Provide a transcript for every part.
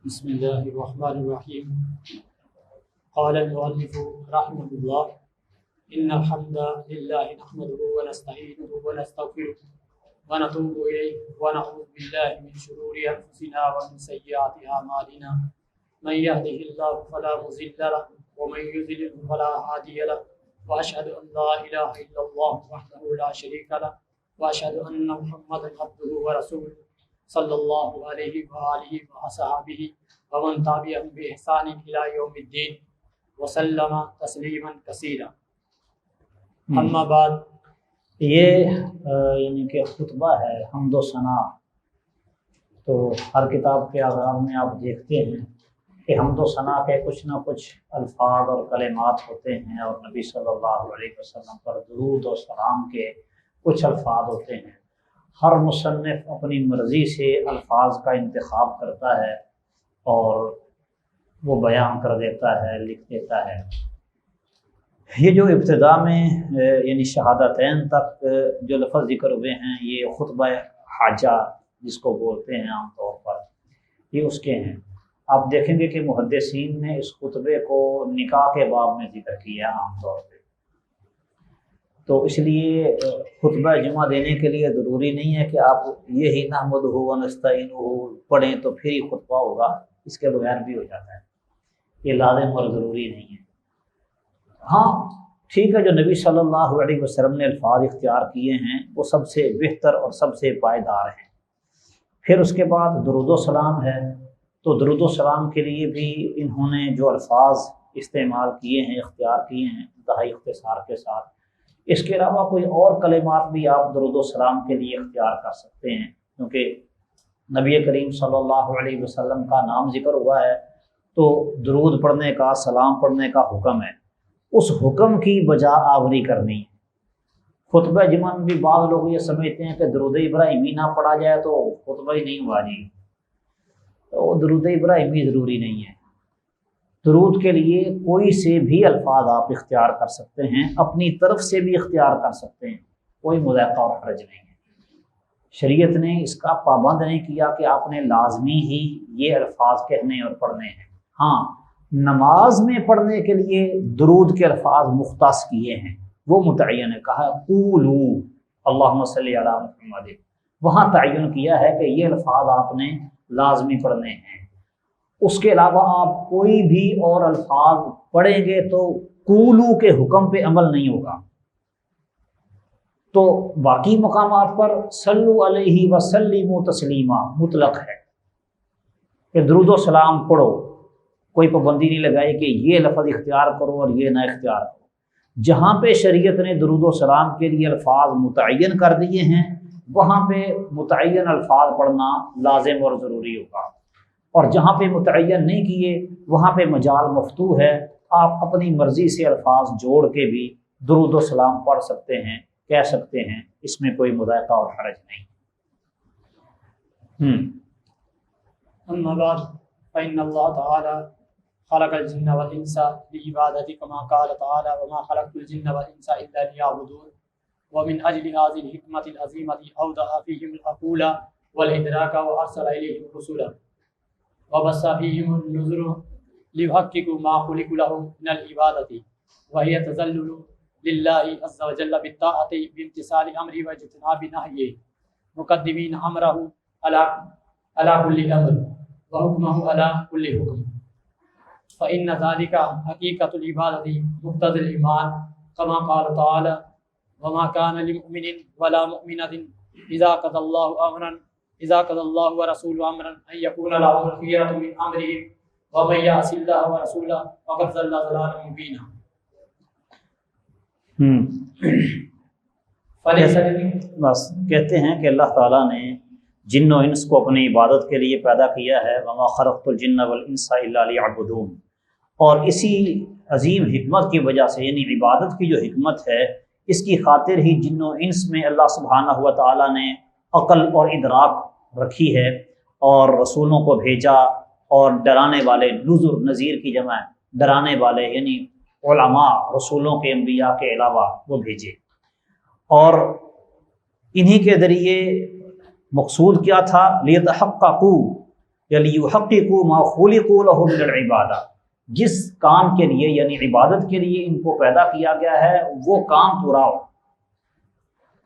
بسم الله الرحمن الرحيم. قال المؤلف رحمه الله: إن الحمد لله نحمده ونستعينه ونستغفره ونتوب إليه ونعوذ بالله من شرور أنفسنا ومن سيئات أعمالنا. من يهده الله فلا مضل له ومن يضلل فلا هادي له، وأشهد أن لا إله إلا الله وحده لا شريك له، وأشهد أن محمدا عبده ورسوله صلی اللہ علیہ وآلہ وصحبہ ومن تبعهم بإحسان إلى يوم الدین وسلم تسلیما کثیرا. اما بعد، یہ یعنی کہ خطبہ ہے حمد و ثنا. تو ہر کتاب کے آغاز میں آپ دیکھتے ہیں کہ حمد و ثنا کے کچھ نہ کچھ الفاظ اور کلمات ہوتے ہیں، اور نبی صلی اللہ علیہ وسلم پر درود و سلام کے کچھ الفاظ ہوتے ہیں. ہر مصنف اپنی مرضی سے الفاظ کا انتخاب کرتا ہے اور وہ بیان کر دیتا ہے، لکھ دیتا ہے. یہ جو ابتدا میں یعنی شہادتین تک جو لفظ ذکر ہوئے ہیں، یہ خطبہ حاجہ جس کو بولتے ہیں عام طور پر، یہ اس کے ہیں. آپ دیکھیں گے کہ محدثین نے اس خطبے کو نکاح کے باب میں ذکر کیا عام طور پہ. تو اس لیے خطبہ جمعہ دینے کے لیے ضروری نہیں ہے کہ آپ یہی نحمدہ و نستعینہ پڑھیں تو پھر ہی خطبہ ہوگا، اس کے بغیر بھی ہو جاتا ہے. یہ لازم اور ضروری نہیں ہے. ہاں ٹھیک ہے، جو نبی صلی اللہ علیہ وسلم نے الفاظ اختیار کیے ہیں وہ سب سے بہتر اور سب سے پائیدار ہیں. پھر اس کے بعد درود و سلام ہے، تو درود و سلام کے لیے بھی انہوں نے جو الفاظ استعمال کیے ہیں، اختیار کیے ہیں انتہائی اختصار کے ساتھ. اس کے علاوہ کوئی اور کلمات بھی آپ درود و سلام کے لیے اختیار کر سکتے ہیں، کیونکہ نبی کریم صلی اللہ علیہ وسلم کا نام ذکر ہوا ہے تو درود پڑھنے کا، سلام پڑھنے کا حکم ہے. اس حکم کی بجا آوری کرنی ہے. خطبہ جمعہ میں بھی بعض لوگ یہ سمجھتے ہیں کہ درود ابراہیمی نہ پڑھا جائے تو خطبہ ہی نہیں ہوا. جی تو درود ابراہیمی ضروری نہیں ہے. درود کے لیے کوئی سے بھی الفاظ آپ اختیار کر سکتے ہیں، اپنی طرف سے بھی اختیار کر سکتے ہیں، کوئی مذائقہ اور حرج نہیں ہے. شریعت نے اس کا پابند نہیں کیا کہ آپ نے لازمی ہی یہ الفاظ کہنے اور پڑھنے ہیں. ہاں نماز میں پڑھنے کے لیے درود کے الفاظ مختص کیے ہیں، وہ متعین ہے. کہا قولو اللہم صلی علی محمد، وہاں تعین کیا ہے کہ یہ الفاظ آپ نے لازمی پڑھنے ہیں. اس کے علاوہ آپ کوئی بھی اور الفاظ پڑھیں گے تو قولو کے حکم پہ عمل نہیں ہوگا. تو باقی مقامات پر صلو علیہ وسلموا تسلیما مطلق ہے کہ درود و سلام پڑھو، کوئی پابندی نہیں لگائی کہ یہ لفظ اختیار کرو اور یہ نہ اختیار کرو. جہاں پہ شریعت نے درود و سلام کے لیے الفاظ متعین کر دیے ہیں وہاں پہ متعین الفاظ پڑھنا لازم اور ضروری ہوگا، اور جہاں پہ متعین نہیں کیے وہاں پہ مجال مفتوح ہے. آپ اپنی مرضی سے الفاظ جوڑ کے بھی درود و سلام پڑھ سکتے ہیں، کہہ سکتے ہیں، اس میں کوئی مذائقہ اور حرج نہیں. اما بعد، فإن الله تعالى خلق الجن والإنس لعبادته كما قال تعالى: وما خلقت الجن والإنس إلا ليعبدون. ومن أجل هذه الحكمة العظيمة أودع فيهم العقول والإدراك وأرسل إليهم رسلا وبث فيهم النذر ليحققوا ما خلقوا له من العبادة، وهي تذلل لله عز وجل بالطاعة بامتثال أمره واجتناب نهيه، مقدمين أمره على كل أمر وحكمه على كل حكم. فإن ذلك حقيقة العبادة مقتضى الإيمان، كما قال تعالى: وما كان لمؤمن ولا مؤمنة إذا قضى الله ورسوله أمرا أن يكون لهم الخيرة من أمرهم ومن يعص الله ورسوله فقد ضل ضلالا مبينا. بس کہتے ہیں کہ اللہ تعالیٰ نے جن و انس کو اپنی عبادت کے لیے پیدا کیا ہے. وما خلقت الجن والانس الا لیعبدون. اور اسی عظیم حکمت کی وجہ سے، یعنی عبادت کی جو حکمت ہے اس کی خاطر ہی جن و انس میں اللہ سبحانہ و تعالیٰ نے عقل اور ادراک رکھی ہے اور رسولوں کو بھیجا، اور ڈرانے والے، نذر نذیر کی جمع ہے، ڈرانے والے یعنی علماء رسولوں کے، انبیاء کے علاوہ وہ بھیجے. اور انہی کے ذریعے مقصود کیا تھا؟ لیتحققوا یلیحققوا ما خلقوا له من العبادہ، جس کام کے لیے یعنی عبادت کے لیے ان کو پیدا کیا گیا ہے وہ کام پورا ہو۔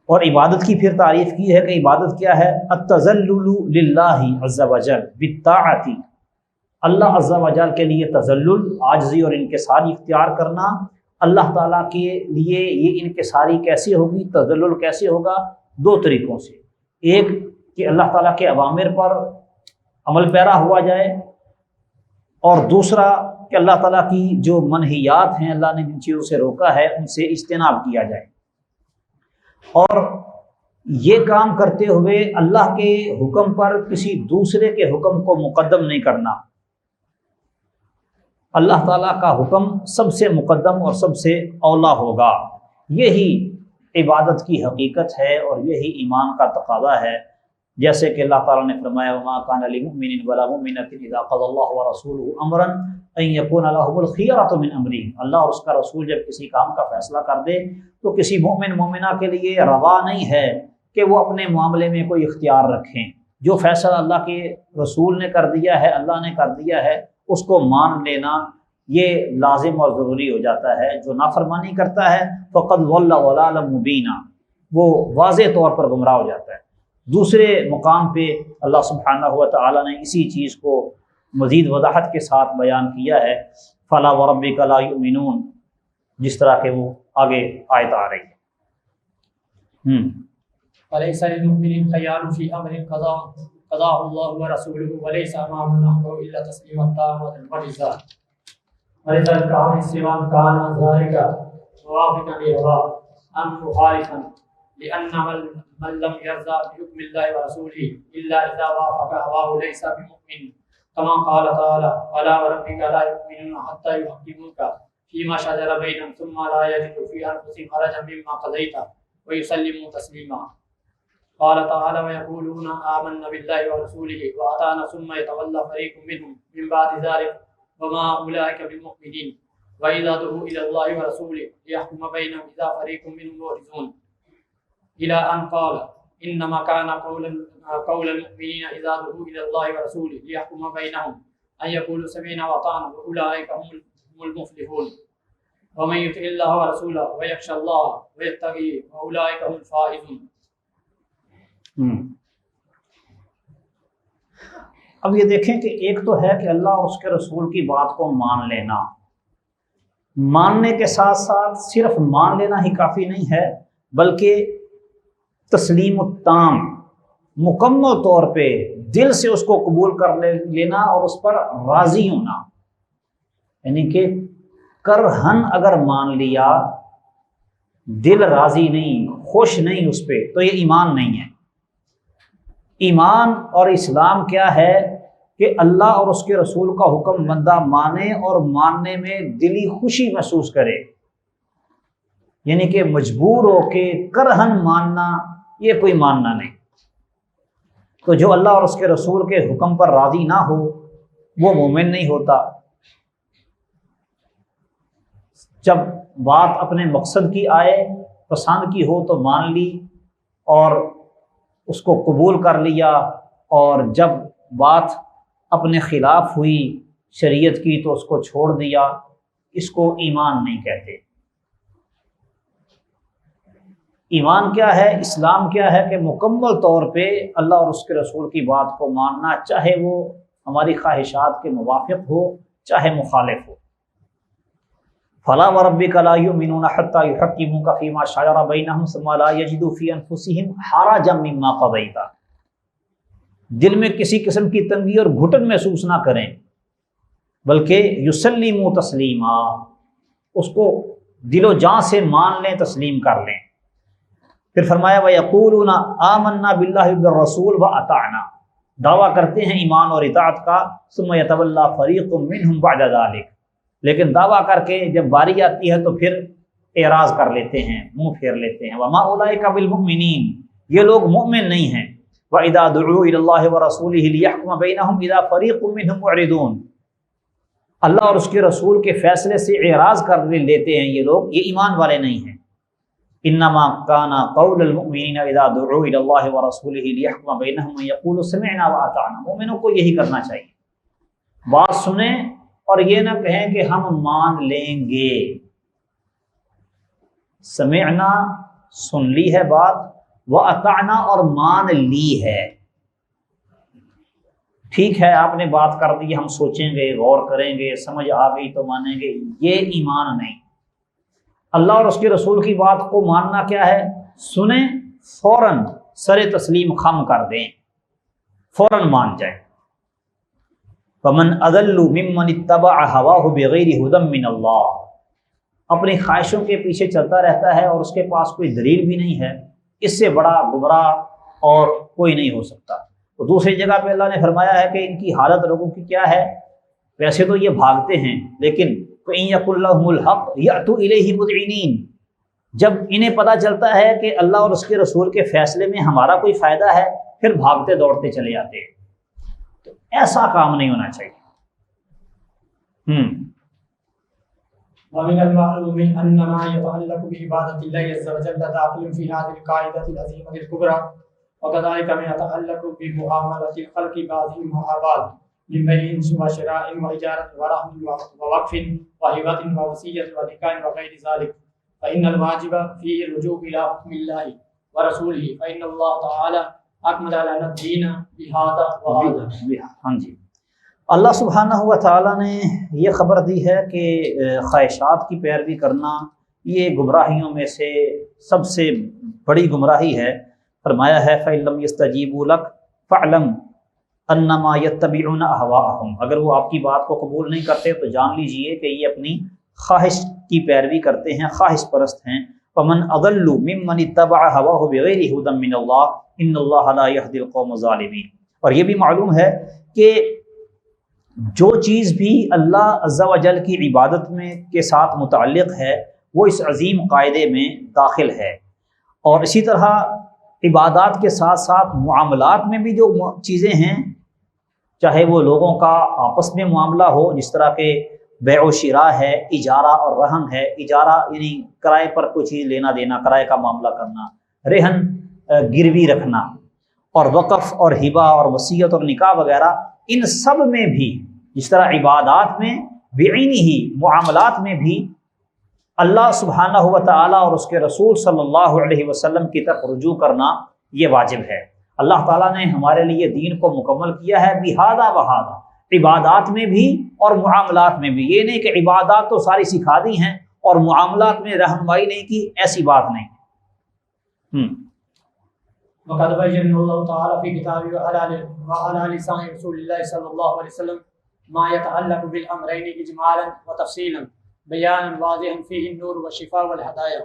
اور عبادت کی پھر تعریف کی ہے کہ عبادت کیا ہے؟ التذلل للہ عز وجل بالطاعۃ، اللہ عز وجل کے لیے تذلل، عاجزی اور انکساری اختیار کرنا۔ اللہ تعالیٰ کے لیے یہ انکساری کیسے ہوگی، تذلل کیسے ہوگا؟ دو طریقوں سے، ایک کہ اللہ تعالیٰ کے اوامر پر عمل پیرا ہوا جائے، اور دوسرا کہ اللہ تعالیٰ کی جو منہیات ہیں، اللہ نے جن چیزوں سے روکا ہے ان سے اجتناب کیا جائے۔ اور یہ کام کرتے ہوئے اللہ کے حکم پر کسی دوسرے کے حکم کو مقدم نہیں کرنا، اللہ تعالیٰ کا حکم سب سے مقدم اور سب سے اولا ہوگا۔ یہی عبادت کی حقیقت ہے اور یہی ایمان کا تقاضا ہے، جیسے کہ اللہ تعالیٰ نے فرمایا وما كان لمؤمن ولا مؤمنة اذا قضى الله ورسوله امرا ان يكون لهم الخيرة من امرهم، اللہ اور اس کا رسول جب کسی کام کا فیصلہ کر دے تو کسی مومن مومنہ کے لیے روا نہیں ہے کہ وہ اپنے معاملے میں کوئی اختیار رکھیں۔ جو فیصلہ اللہ کے رسول نے کر دیا ہے، اللہ نے کر دیا ہے، اس کو مان لینا یہ لازم اور ضروری ہو جاتا ہے۔ جو نافرمانی کرتا ہے فقد ضل ضلالا مبینا، وہ واضح طور پر گمراہ ہو جاتا ہے۔ دوسرے مقام پہ اللہ سبحانہ و تعالیٰ نے اسی چیز کو مزید وضاحت کے ساتھ بیان کیا ہے، فلا وربک لا یؤمنون، جس طرح کہ وہ آگے آیت آ رہی ہے۔ وَلَيْسَ لِلْمُؤْمِنِ خَيَارٌ فِي أَمْرٍ قَضَاهُ اللَّهُ وَرَسُولُهُ وَلَيْسَ أَمَامُ نَحْوُ إِلَّا تَسْلِيمًا تَامًا وَرِضًا وَلِذَلِكَ كَانَ سِوًى كَانَ ذَلِكَ مُوَافِقًا لِلْهَوَىٰ أَمْ مُخَالِفًا لِأَنَّ مَن لَّمْ يَرْضَىٰ بِحُكْمِ اللَّهِ وَرَسُولِهِ إِلَّا إِذَا وَافَقَ هَوَاهُ لَيْسَ بِمُؤْمِنٍ كما قال تعالى فلا وربك لا يؤمنون حتى يحكموك فيما شجر بينهم ثم لا يجدوا في أنفسهم حرجا مما قضيت ويسلموا تسليما قال تعالى ويقولون آمنا بالله ورسوله وأطعنا ثم يتولى فريق منهم من بعد ذلك وما أولئك بالمؤمنين وإذا دعوا إلى الله ورسوله ليحكم بينهم إذا فريق منهم معرضون إلى أن قال إنما كان قول المؤمنين إذا دعوا إلى الله ورسوله ليحكم بينهم أن يقولوا سمعنا وأطعنا وأولئك هم المفلحون ومن يطع الله ورسوله ويخشى الله ويتقيه وأولئك هم الفائزون۔ اب یہ دیکھیں کہ ایک تو ہے کہ اللہ اور اس کے رسول کی بات کو مان لینا، ماننے کے ساتھ ساتھ صرف مان لینا ہی کافی نہیں ہے، بلکہ تسلیم التام، مکمل طور پہ دل سے اس کو قبول کر لینا اور اس پر راضی ہونا، یعنی کہ کرہن اگر مان لیا، دل راضی نہیں، خوش نہیں اس پہ، تو یہ ایمان نہیں ہے۔ ایمان اور اسلام کیا ہے کہ اللہ اور اس کے رسول کا حکم بندہ مانے اور ماننے میں دلی خوشی محسوس کرے، یعنی کہ مجبور ہو کے کرہن ماننا یہ کوئی ماننا نہیں۔ تو جو اللہ اور اس کے رسول کے حکم پر راضی نہ ہو وہ مومن نہیں ہوتا۔ جب بات اپنے مقصد کی آئے، پسند کی ہو تو مان لی اور اس کو قبول کر لیا، اور جب بات اپنے خلاف ہوئی شریعت کی تو اس کو چھوڑ دیا، اس کو ایمان نہیں کہتے۔ ایمان کیا ہے، اسلام کیا ہے کہ مکمل طور پہ اللہ اور اس کے رسول کی بات کو ماننا، چاہے وہ ہماری خواہشات کے موافق ہو چاہے مخالف ہو۔ فلا وربک لا یؤمنون حتی یحکموک فیما شجر بینہم ثم لا یجدوا فی انفسہم حرجا مما قضیت، دل میں کسی قسم کی تنگی اور گھٹن محسوس نہ کریں، بلکہ یسلموا تسلیما، اس کو دل و جان سے مان لیں، تسلیم کر لیں۔ پھر فرمایا وَيَقُولُونَ آمَنَّا بِاللَّهِ وَبِالرَّسُولِ وَأَطَعْنَا، دعویٰ کرتے ہیں ایمان اور اطاعت کا، ثُمَّ يَتَوَلَّىٰ فَرِيقٌ مِّنْهُمْ بَعْدَ ذَلِكَ، لیکن دعویٰ کر کے جب باری آتی ہے تو پھر اعراض کر لیتے ہیں، منہ پھیر لیتے ہیں۔ وَمَا أُولَٰئِكَ بِالْمُؤْمِنِينَ، یہ لوگ مومن نہیں ہیں۔ وَإِذَا دُعُوا إِلَى اللَّهِ وَرَسُولِهِ لِيَحْكُمَ بَيْنَهُمْ إِذَا فَرِيقٌ مِّنْهُمْ مُعْرِضُونَ، اللہ اور اس کے رسول کے فیصلے سے اعراض کر لیتے ہیں یہ لوگ، یہ ایمان والے نہیں ہیں۔ انما کان قول المؤمنین اذا دعوا الی اللہ ورسولہ لیحکم بینہم ان یقولوا سمعنا واطعنا، مومنوں کو یہی کرنا چاہیے، بات سنیں اور یہ نہ کہیں کہ ہم مان لیں گے۔ سمعنا سن لی ہے بات، واطعنا اور مان لی ہے۔ ٹھیک ہے آپ نے بات کر دی، ہم سوچیں گے، غور کریں گے، سمجھ آ گئی تو مانیں گے، یہ ایمان نہیں۔ اللہ اور اس کے رسول کی بات کو ماننا کیا ہے؟ سنیں، فوراً سر تسلیم خم کر دیں، فوراً مان جائیں۔ وَمَنْ أَضَلُّ مِمَّنِ اتَّبَعَ هَوَاهُ بِغَيْرِ هُدًى مِّنَ اللَّهِ، اپنی خواہشوں کے پیچھے چلتا رہتا ہے اور اس کے پاس کوئی دلیل بھی نہیں ہے، اس سے بڑا گمراہ اور کوئی نہیں ہو سکتا۔ تو دوسری جگہ پہ اللہ نے فرمایا ہے کہ ان کی حالت لوگوں کی کیا ہے؟ ویسے تو یہ بھاگتے ہیں، لیکن فَإِن يَكُن لَّهُمُ الْحَقُّ يَأْتُوا إِلَيْهِ مُذْعِنِينَ، جب انہیں پتہ چلتا ہے کہ اللہ اور اس کے رسول کے فیصلے میں ہمارا کوئی فائدہ ہے، پھر بھاگتے دوڑتے چلے جاتے ہیں۔ تو ایسا کام نہیں ہونا چاہیے۔ ومن المعلوم أن ما يتعلق بعبادة الله عز وجل داخل في هذه القاعدة العظيمة الكبرى، وكذلك ما يتعلق بمعاملة الخلق بعضهم مع بعض من بيع وشراء وإجارة ورهن ووقف وهبة ووصية ونكاح وغير ذلك، فإن الواجب فيه الرجوع إلى حكم الله ورسوله، فإن الله تعالى أكمل لنا الدين بهذا وهذا۔ ہاں جی، اللہ سبحانہ و تعالیٰ نے یہ خبر دی ہے کہ خواہشات کی پیروی کرنا یہ گمراہیوں میں سے سب سے بڑی گمراہی ہے۔ فرمایا ہے فَإِن لَّمْ يَسْتَجِيبُوا لَكَ فَاعْلَمْ أَنَّمَا يَتَّبِعُونَ أَهْوَاءَهُمْ، اگر وہ آپ کی بات کو قبول نہیں کرتے تو جان لیجئے کہ یہ اپنی خواہش کی پیروی کرتے ہیں، خواہش پرست ہیں۔ وَمَنْ أَضَلُّ مِمَّنِ اتَّبَعَ هَوَاهُ بِغَيْرِ هُدًى مِّنَ اللَّهِ إِنَّ اللَّهَ لَا يَهْدِي الْقَوْمَ الظَّالِمِينَ۔ اور یہ بھی معلوم ہے کہ جو چیز بھی اللہ عز و جل کی عبادت میں کے ساتھ متعلق ہے وہ اس عظیم قاعدے میں داخل ہے، اور اسی طرح عبادات کے ساتھ ساتھ معاملات میں بھی جو چیزیں ہیں، چاہے وہ لوگوں کا آپس میں معاملہ ہو، جس طرح کہ بیع و شراء ہے، اجارہ اور رہن ہے۔ اجارہ یعنی کرائے پر کوئی چیز لینا دینا، کرائے کا معاملہ کرنا، رہن گروی رکھنا، اور وقف اور ہبہ اور وصیت اور نکاح وغیرہ، ان سب میں بھی جس طرح عبادات میں بعینی ہی معاملات میں بھی اللہ سبحانہ و تعالیٰ اور اس کے رسول صلی اللہ علیہ وسلم کی طرف رجوع کرنا یہ واجب ہے۔ اللہ تعالیٰ نے ہمارے لیے دین کو مکمل کیا ہے بہذا وہذا، عبادات میں بھی اور معاملات میں بھی۔ یہ نہیں کہ عبادات تو ساری سکھا دی ہیں اور معاملات میں رہنمائی نہیں کی، ایسی بات نہیں۔ وقد بين الله تعالى في كتابه وعلى لسان رسول الله صلى الله عليه وسلم ما يتعلق بالأمرين إجمالا وتفصيلا بيانا واضحا فيه النور والشفاء والهدايا،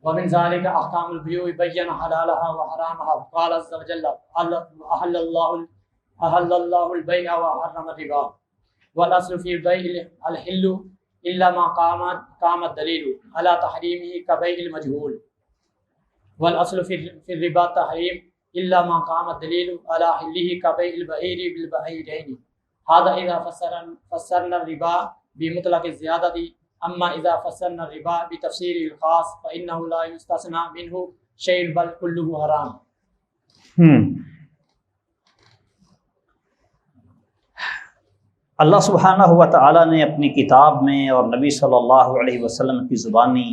ومن ذلك أحكام البيوع بين حلالها وحرامها، قال عز وجل أحل الله البيع وحرم الربا، والأصل في البيع الحل إلا ما قام الدليل على تحريمه كبيع المجهول، والأصل في الربا التحريم إلا ما قام الدليل على حله كبيع البعير بالبعيرين، هذا إذا فسرنا الربا بمطلق الزيادة، أما إذا فسرنا الربا بتفسير الخاص فإنه لا يستثنى منه شيء بل كله حرام۔ اللہ سبحانہ و تعالیٰ نے اپنی کتاب میں اور نبی صلی اللہ علیہ وسلم کی زبانی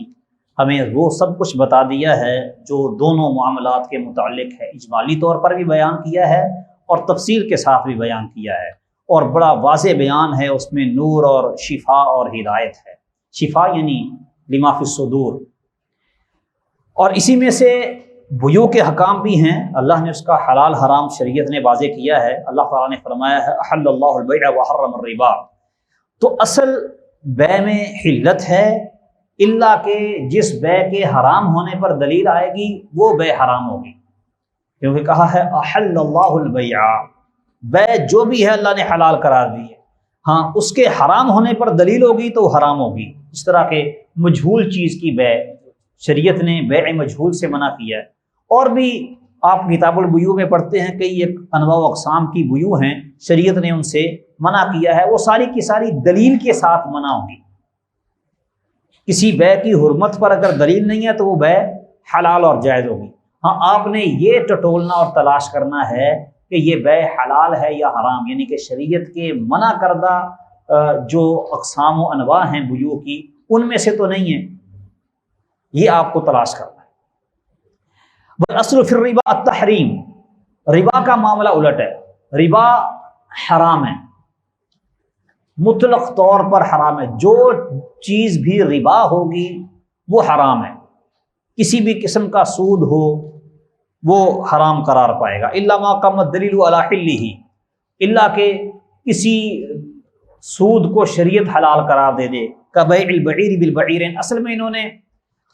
ہمیں وہ سب کچھ بتا دیا ہے جو دونوں معاملات کے متعلق ہے، اجمالی طور پر بھی بیان کیا ہے اور تفصیل کے ساتھ بھی بیان کیا ہے، اور بڑا واضح بیان ہے، اس میں نور اور شفا اور ہدایت ہے۔ شفا یعنی لما فی الصدور، اور اسی میں سے بیوع کے حکام بھی ہیں، اللہ نے اس کا حلال حرام شریعت نے واضح کیا ہے۔ اللہ تعالیٰ نے فرمایا ہے احل اللہ البیع وحرم الربا، تو اصل بیع میں حلت ہے، اللہ کہ جس بیع کے حرام ہونے پر دلیل آئے گی وہ بیع حرام ہوگی، کیونکہ کہا ہے احل اللہ البیع، بیع جو بھی ہے اللہ نے حلال قرار دی ہے، ہاں اس کے حرام ہونے پر دلیل ہوگی تو حرام ہوگی۔ اس طرح کہ مجہول چیز کی بیع شریعت نے بیع مجہول سے منع کیا ہے، اور بھی آپ کتاب البیوع میں پڑھتے ہیں کئی ایک انواع و اقسام کی بیوع ہیں، شریعت نے ان سے منع کیا ہے، وہ ساری کی ساری دلیل کے ساتھ منع ہوگی۔ کسی بے کی حرمت پر اگر دلیل نہیں ہے تو وہ بے حلال اور جائز ہوگی۔ ہاں آپ نے یہ ٹٹولنا اور تلاش کرنا ہے کہ یہ بے حلال ہے یا حرام، یعنی کہ شریعت کے منع کردہ جو اقسام و انواع ہیں بیوع کی ان میں سے تو نہیں ہے، یہ آپ کو تلاش کرنا ہے۔ والاصل فی الربا التحریم، ربا کا معاملہ الٹ ہے، ربا حرام ہے، مطلق طور پر حرام ہے، جو چیز بھی ربا ہوگی وہ حرام ہے، کسی بھی قسم کا سود ہو وہ حرام قرار پائے گا، الا ما قام الدلیل علی حلہ، الا کہ کسی سود کو شریعت حلال قرار دے دے، کبیع البعیر بالبعیر۔ اصل میں انہوں نے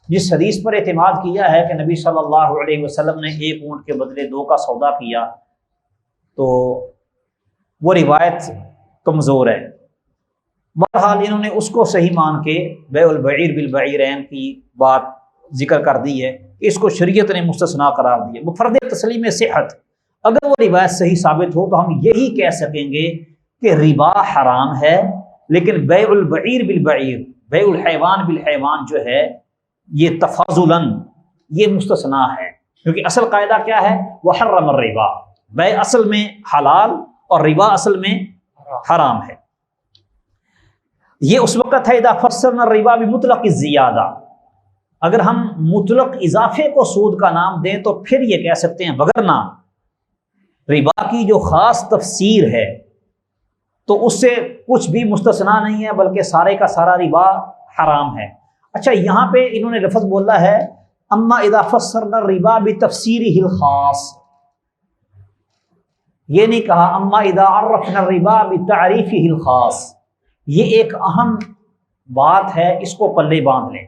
جس حدیث پر اعتماد کیا ہے کہ نبی صلی اللہ علیہ وسلم نے ایک اونٹ کے بدلے 2 کا سودا کیا، تو وہ روایت کمزور ہے۔ بہرحال انہوں نے اس کو صحیح مان کے بیع البعیر بالبعیرین کی بات ذکر کر دی ہے، اس کو شریعت نے مستثنا قرار دیا۔ مفرد تسلیم صحت، اگر وہ روایت صحیح ثابت ہو تو ہم یہی کہہ سکیں گے کہ ربا حرام ہے، لیکن بیع البعیر بالبعیر، بیع الحیوان بالحیوان جو ہے یہ تفاضلاً یہ مستثنا ہے، کیونکہ اصل قاعدہ کیا ہے؟ وحرم الربا، بیع اصل میں حلال اور ربا اصل میں حرام ہے۔ یہ اس وقت ہے اذا فسرنا الربا بمطلق الزیادہ، اگر ہم مطلق اضافے کو سود کا نام دیں تو پھر یہ کہہ سکتے ہیں، وگرنہ ربا کی جو خاص تفسیر ہے تو اس سے کچھ بھی مستثنا نہیں ہے بلکہ سارے کا سارا ربا حرام ہے۔ اچھا، یہاں پہ انہوں نے لفظ بولا ہے اما اذا فسرنا الربا بتفسیرہ الخاص، یہ نہیں کہا اما اذا عرفنا الربا بتعریفہ الخاص۔ یہ ایک اہم بات ہے، اس کو پلے باندھ لیں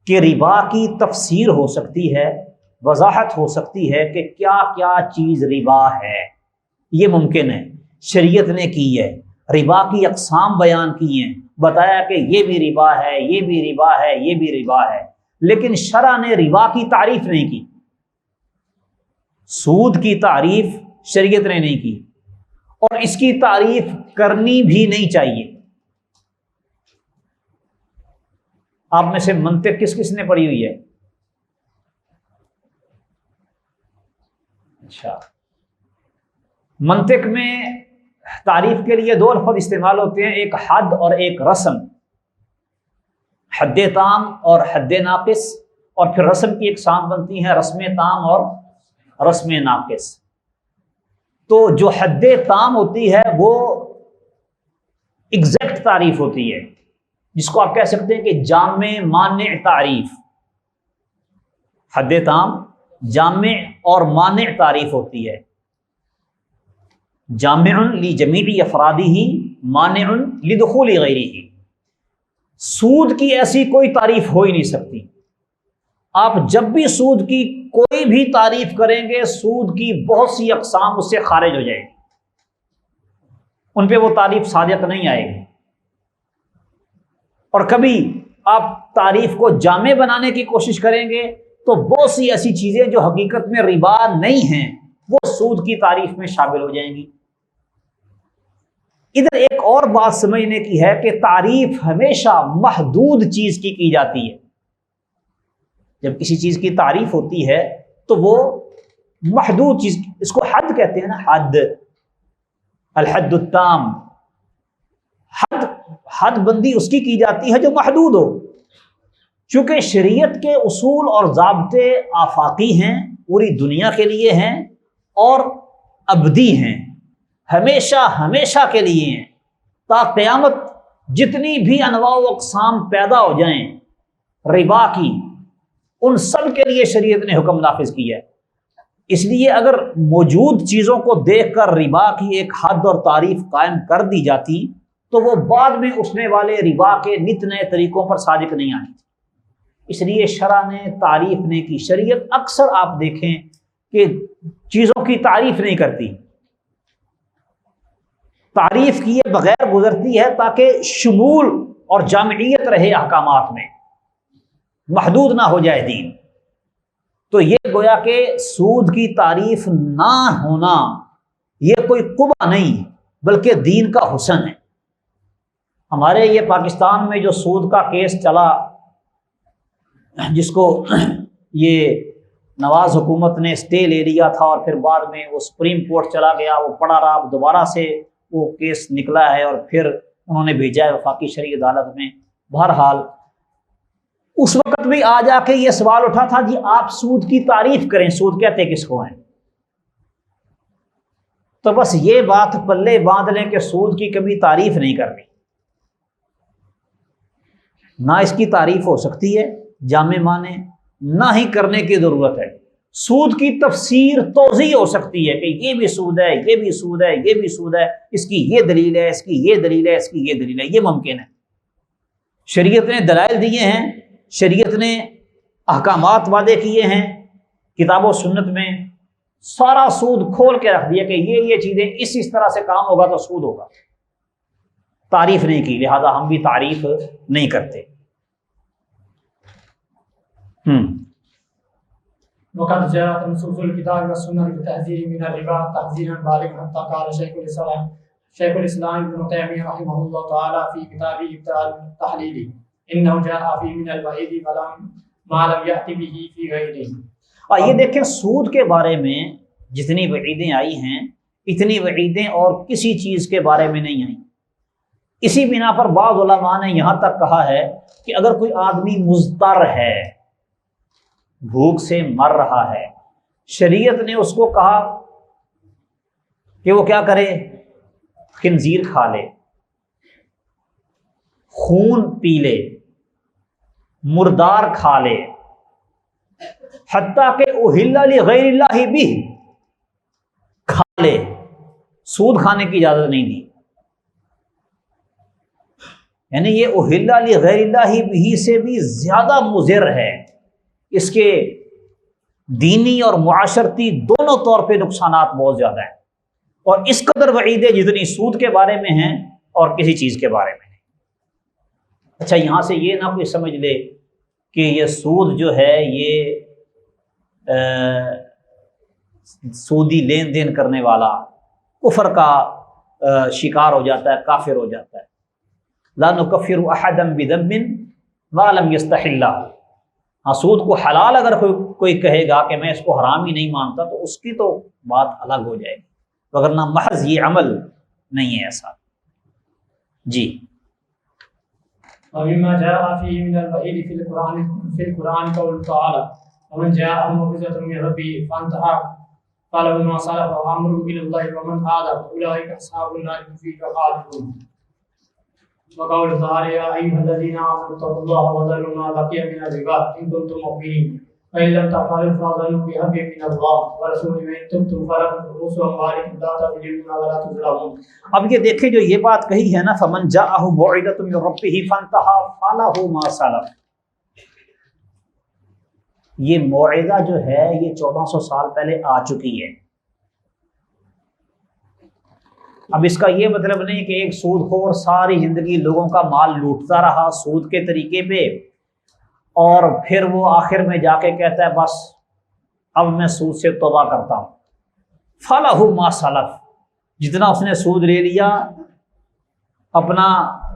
کہ ربا کی تفسیر ہو سکتی ہے، وضاحت ہو سکتی ہے کہ کیا کیا چیز ربا ہے، یہ ممکن ہے، شریعت نے کی ہے، ربا کی اقسام بیان کی ہیں، بتایا کہ یہ بھی ربا ہے، یہ بھی ربا ہے، یہ بھی ربا ہے، لیکن شرع نے ربا کی تعریف نہیں کی، سود کی تعریف شریعت نے نہیں کی، اور اس کی تعریف کرنی بھی نہیں چاہیے۔ آپ میں سے منطق کس کس نے پڑھی ہوئی ہے؟ اچھا، منطق میں تعریف کے لیے 2 لفظ استعمال ہوتے ہیں، ایک حد اور ایک رسم، حد تام اور حد ناقص، اور پھر رسم کی اقسام بنتی ہیں رسم تام اور رسم ناقص۔ تو جو حد تام ہوتی ہے وہ ایگزیکٹ تعریف ہوتی ہے، جس کو آپ کہہ سکتے ہیں کہ جامع مانع تعریف، حد تام جامع اور مانع تعریف ہوتی ہے، جامع لجمیع افرادہ مانع لدخول غیرہ۔ سود کی ایسی کوئی تعریف ہو ہی نہیں سکتی، آپ جب بھی سود کی کوئی بھی تعریف کریں گے سود کی بہت سی اقسام اس سے خارج ہو جائے گی، ان پہ وہ تعریف صادق نہیں آئے گی۔ اور کبھی آپ تعریف کو جامع بنانے کی کوشش کریں گے تو بہت سی ایسی چیزیں جو حقیقت میں ربا نہیں ہیں وہ سود کی تعریف میں شامل ہو جائیں گی۔ ادھر ایک اور بات سمجھنے کی ہے کہ تعریف ہمیشہ محدود چیز کی جاتی ہے، جب کسی چیز کی تعریف ہوتی ہے تو وہ محدود چیز، اس کو حد کہتے ہیں نا، حد، الحد التام، حد بندی اس کی جاتی ہے جو محدود ہو۔ چونکہ شریعت کے اصول اور ضابطے آفاقی ہیں، پوری دنیا کے لیے ہیں اور ابدی ہیں، ہمیشہ ہمیشہ کے لیے ہیں، تا قیامت جتنی بھی انواع و اقسام پیدا ہو جائیں ربا کی، ان سب کے لیے شریعت نے حکم نافذ کیا ہے۔ اس لیے اگر موجود چیزوں کو دیکھ کر ربا کی ایک حد اور تعریف قائم کر دی جاتی تو وہ بعد میں اٹھنے والے ربا کے نت نئے طریقوں پر صادق نہیں آنی تھی۔ اس لیے شرع نے تعریف نہیں کی۔ شریعت اکثر آپ دیکھیں کہ چیزوں کی تعریف نہیں کرتی، تعریف کیے بغیر گزرتی ہے تاکہ شمول اور جامعیت رہے احکامات میں، محدود نہ ہو جائے دین۔ تو یہ گویا کہ سود کی تعریف نہ ہونا یہ کوئی قبح نہیں بلکہ دین کا حسن ہے۔ ہمارے یہ پاکستان میں جو سود کا کیس چلا، جس کو یہ نواز حکومت نے اسٹے لے لیا تھا اور پھر بعد میں وہ سپریم کورٹ چلا گیا، وہ پڑا رہا، دوبارہ سے وہ کیس نکلا ہے اور پھر انہوں نے بھیجا ہے وفاقی شرعی عدالت میں۔ بہرحال اس وقت بھی آ جا کے یہ سوال اٹھا تھا جی آپ سود کی تعریف کریں، سود کہتے کس کو ہیں؟ تو بس یہ بات پلے باندھ لیں کہ سود کی کبھی تعریف نہیں کرنی، نہ اس کی تعریف ہو سکتی ہے جامع معنی، نہ ہی کرنے کی ضرورت ہے۔ سود کی تفسیر توضیح ہو سکتی ہے کہ یہ بھی سود ہے، یہ بھی سود ہے، یہ بھی سود ہے، اس کی یہ دلیل ہے، اس کی یہ دلیل ہے، اس کی یہ دلیل ہے، یہ ممکن ہے۔ شریعت نے دلائل دیے ہیں، شریعت نے احکامات وعدے کیے ہیں، کتاب و سنت میں سارا سود کھول کے رکھ دیا کہ یہ چیزیں اس طرح سے کام ہوگا تو سود ہوگا۔ تعریف نہیں کی، لہذا ہم بھی تعریف نہیں کرتے۔ وقد جاءت نصوص الكتاب والسنة بالتحذير من الربا تحذيرا بالغا حتى قال شيخ الإسلام ابن تيمية رحمه الله تعالى في كتابه ابداع التحليل إنه جاء فيه من الوعيد ما لم يأت به في غيره۔ یہ دیکھیں سود کے بارے میں جتنی وعیدیں آئی ہیں اتنی وعیدیں اور کسی چیز کے بارے میں نہیں آئیں۔ اسی بنا پر بعض علماء نے یہاں تک کہا ہے کہ اگر کوئی آدمی مضطر ہے، بھوک سے مر رہا ہے، شریعت نے اس کو کہا کہ وہ کیا کرے؟ خنزیر کھا لے، خون پی لے، مردار کھا لے، حتیٰ کہ اہل لغیر اللہ بھی کھا لے، سود کھانے کی اجازت نہیں دی۔ یعنی یہ اہل لغیر اللہ بھی سے بھی زیادہ مضر ہے، اس کے دینی اور معاشرتی دونوں طور پہ نقصانات بہت زیادہ ہیں، اور اس قدر وعیدیں جتنی سود کے بارے میں ہیں اور کسی چیز کے بارے میں نہیں۔ اچھا یہاں سے یہ نہ کوئی سمجھ لے کہ یہ سود جو ہے یہ سودی لین دین کرنے والا کفر کا شکار ہو جاتا ہے، کافر ہو جاتا ہے۔ لا نکفر احدا بذنب ما لم یستحلہ، ہاں سود کو حلال اگر کوئی کہے گا کہ میں اس کو حرام ہی نہیں مانتا تو اس کی تو بات الگ ہو جائے گی، وگرنہ محض یہ عمل نہیں ہے ایسا۔ جی ومما جاء فيه من الوعيد في القرآن قول تعالى ومن جاءه موعظة من ربه فانتهى فله ما سلف وأمره إلى الله ومن عاد فأولئك أصحاب النار هم فيها خالدون۔ وقول تعالى يا أيها الذين آمنوا اتقوا الله وذروا ما بقي من الربا إن كنتم مؤمنين فإن لم تفعلوا فأذنوا بحرب من الله ورسوله وإن تبتم فلكم رؤوس أموالكم لا تظلمون ولا تظلمون۔ اب یہ دیکھیں جو یہ بات کہی ہے نا فمن جاءہ موعظۃ من ربہ فانتہی فلہ ما سلف، یہ موعظہ جو ہے یہ 1400 سال پہلے آ چکی ہے۔ اب اس کا یہ مطلب نہیں کہ ایک سود خور ساری زندگی لوگوں کا مال لوٹتا رہا سود کے طریقے پہ، اور پھر وہ آخر میں جا کے کہتا ہے بس اب میں سود سے توبہ کرتا ہوں۔ فَلَهُ مَا سَلَف، جتنا اس نے سود لے لیا اپنا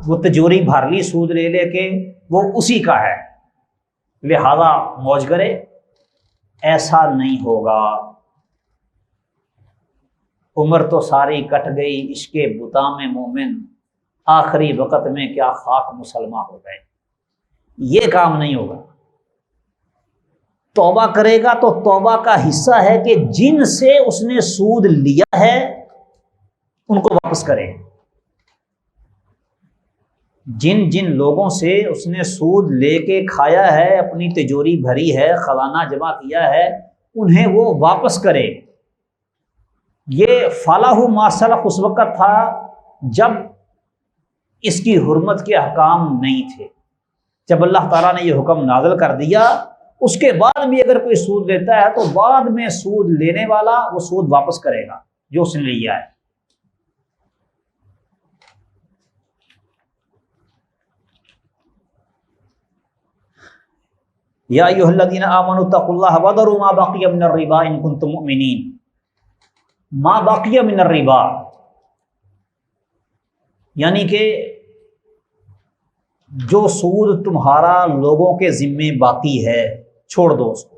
وہ تجوری بھر لی سود لے لے کے، وہ اسی کا ہے، لہذا موج کرے۔ ایسا نہیں ہوگا، عمر تو ساری کٹ گئی عشق بتا میں مومن، آخری وقت میں کیا خاک مسلمہ ہو گئے، یہ کام نہیں ہوگا۔ توبہ کرے گا تو توبہ کا حصہ ہے کہ جن سے اس نے سود لیا ہے ان کو واپس کرے، جن جن لوگوں سے اس نے سود لے کے کھایا ہے، اپنی تجوری بھری ہے، خزانہ جمع کیا ہے، انہیں وہ واپس کرے۔ یہ فلاح ما سلف اس وقت تھا جب اس کی حرمت کے احکام نہیں تھے، جب اللہ تعالیٰ نے یہ حکم نازل کر دیا اس کے بعد بھی اگر کوئی سود لیتا ہے تو بعد میں سود لینے والا وہ سود واپس کرے گا جو اس نے لیا ہے۔ یا ایھا الذین آمنوا اتقوا اللہ وذروا ما بقی من الربا ان کنتم مؤمنین۔ ما بقی من الربا یعنی کہ جو سود تمہارا لوگوں کے ذمے باقی ہے چھوڑ دو اس کو.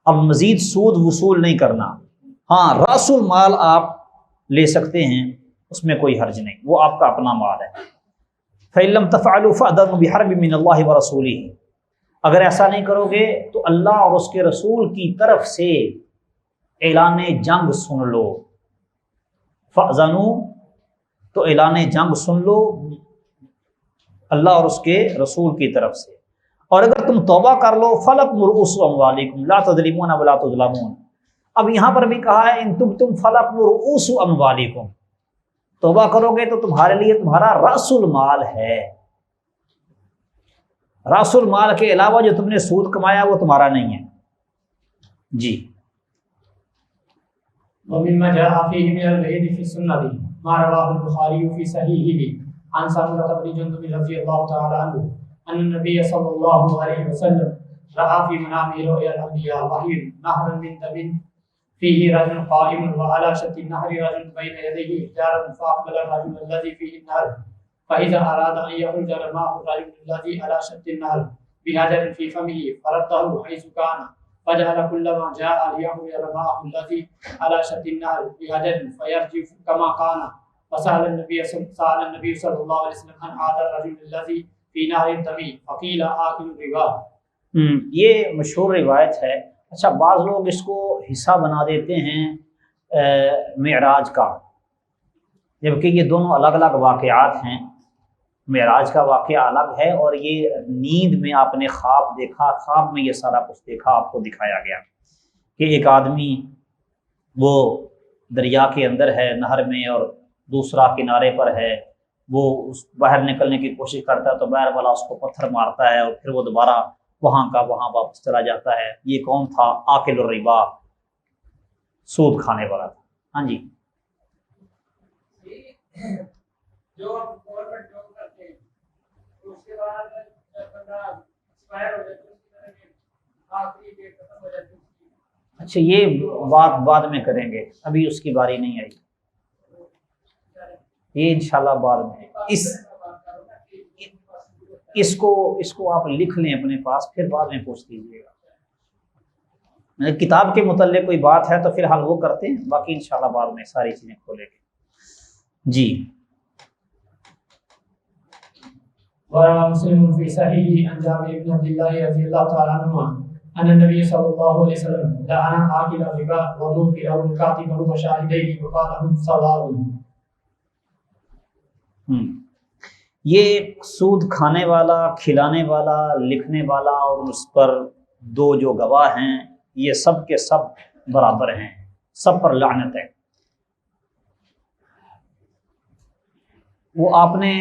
اب مزید سود وصول نہیں کرنا. ہاں راس المال آپ لے سکتے ہیں، اس میں کوئی حرج نہیں، وہ آپ کا اپنا مال ہے. فَإِن لَّمْ تَفْعَلُوا فَأْذَنُوا بِحَرْبٍ مِّنَ اللَّهِ وَرَسُولِهِ. اگر ایسا نہیں کرو گے تو اللہ اور اس کے رسول کی طرف سے اعلان جنگ سن لو. فَأْذَنُوا تو اعلان جنگ سن لو اللہ اور اس کے رسول کی طرف سے. اور اگر تم توبہ کر لو فَلَكُمْ رُءُوسُ أَمْوَالِكُمْ لَا تَظْلِمُونَ وَلَا تُظْلَمُونَ. اب یہاں پر بھی کہا ہے ان تم فَلَكُمْ رُءُوسُ أَمْوَالِكُمْ. توبہ کرو گے تو تمہارے لیے تمہارا راس المال ہے. راس المال کے علاوہ جو تم نے سود کمایا وہ تمہارا نہیں ہے. جی. ومما جاء فيه من الوعيد في السنة ما رواه البخاري في صحيحه عن سمرة بن جندب رضي الله تعالى عنه أن النبي صلى الله عليه وسلم رأى في منامه رؤيا الأنبياء وحي نهرا من دم فيه رجل قائم وعلى شط النهر رجل بين يديه حجارة فأقبل الرجل الذي فيه النهر فإذا أراد أن يخرج رماه الرجل الذي على شط النهر بحجر في فمه فرده حيث كان فجعل كلما جاء ليخرج رماه الذي على شط النهر بحجر فيرجف كما كان. فسأل النبي صلى الله عليه وسلم عن هذا الرجل الذي في نهر الدم فقيل آكل الربا. یہ مشہور روایت ہے. اچھا بعض لوگ اس کو حصہ بنا دیتے ہیں معراج کا، جبکہ یہ دونوں الگ الگ واقعات ہیں. معراج کا واقعہ الگ ہے اور یہ نیند میں آپ نے خواب دیکھا، خواب میں یہ سارا کچھ دیکھا، آپ کو دکھایا گیا کہ ایک آدمی وہ دریا کے اندر ہے نہر میں اور دوسرا کنارے پر ہے، وہ اس باہر نکلنے کی کوشش کرتا ہے تو باہر والا اس کو پتھر مارتا ہے اور پھر وہ دوبارہ وہاں کا وہاں واپس چلا جاتا ہے. یہ کون تھا؟ آکل الربا، سود کھانے والا تھا. ہاں جی. جو گورنمنٹ جاب کرتے ہیں اس کے بعد جب بندہ ایکسپائر ہو جاتا ہے اس کی آخری ڈیٹ ختم ہو جاتی ہے. اچھا یہ بات بعد میں کریں گے، ابھی اس کی باری نہیں آئی، یہ انشاءاللہ بعد میں. اس کو آپ لکھ لیں اپنے پاس، پھر بعد میں پوچھ لیجیے گا. کتاب کے متعلق کوئی بات ہے تو فی الحال وہ کرتے ہیں، باقی انشاءاللہ بعد میں ساری چیزیں کھولیں گے. جی. وروى مسلم في صحيحه عن جابر بن عبد الله رضي الله تعالى عنهما أن النبي صلى الله عليه وسلم لعن آكل الربا وموكله وكاتبه وشاهديه وقال هم سواء. یہ سود کھانے والا، کھلانے والا، لکھنے والا اور اس پر دو جو گواہ ہیں یہ سب کے سب برابر ہیں، سب پر لعنت ہے. وہ آپ نے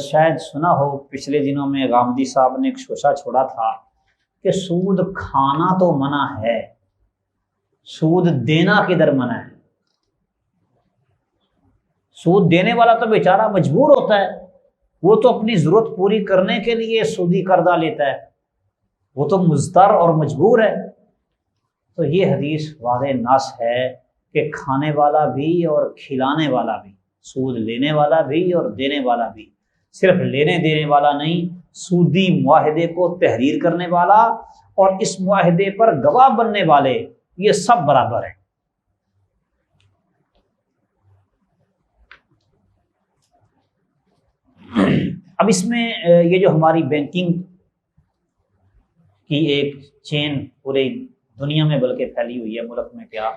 شاید سنا ہو پچھلے دنوں میں غامدی صاحب نے ایک شوشہ چھوڑا تھا کہ سود کھانا تو منع ہے، سود دینا کدھر منع ہے. سود دینے والا تو بیچارہ مجبور ہوتا ہے، وہ تو اپنی ضرورت پوری کرنے کے لیے سودی قرضہ لیتا ہے، وہ تو مضطر اور مجبور ہے. تو یہ حدیث واضح نص ہے کہ کھانے والا بھی اور کھلانے والا بھی، سود لینے والا بھی اور دینے والا بھی، صرف لینے دینے والا نہیں، سودی معاہدے کو تحریر کرنے والا اور اس معاہدے پر گواہ بننے والے، یہ سب برابر ہیں. اب اس میں یہ جو ہماری بینکنگ کی ایک چین پورے دنیا میں بلکہ پھیلی ہوئی ہے، ملک میں کیا،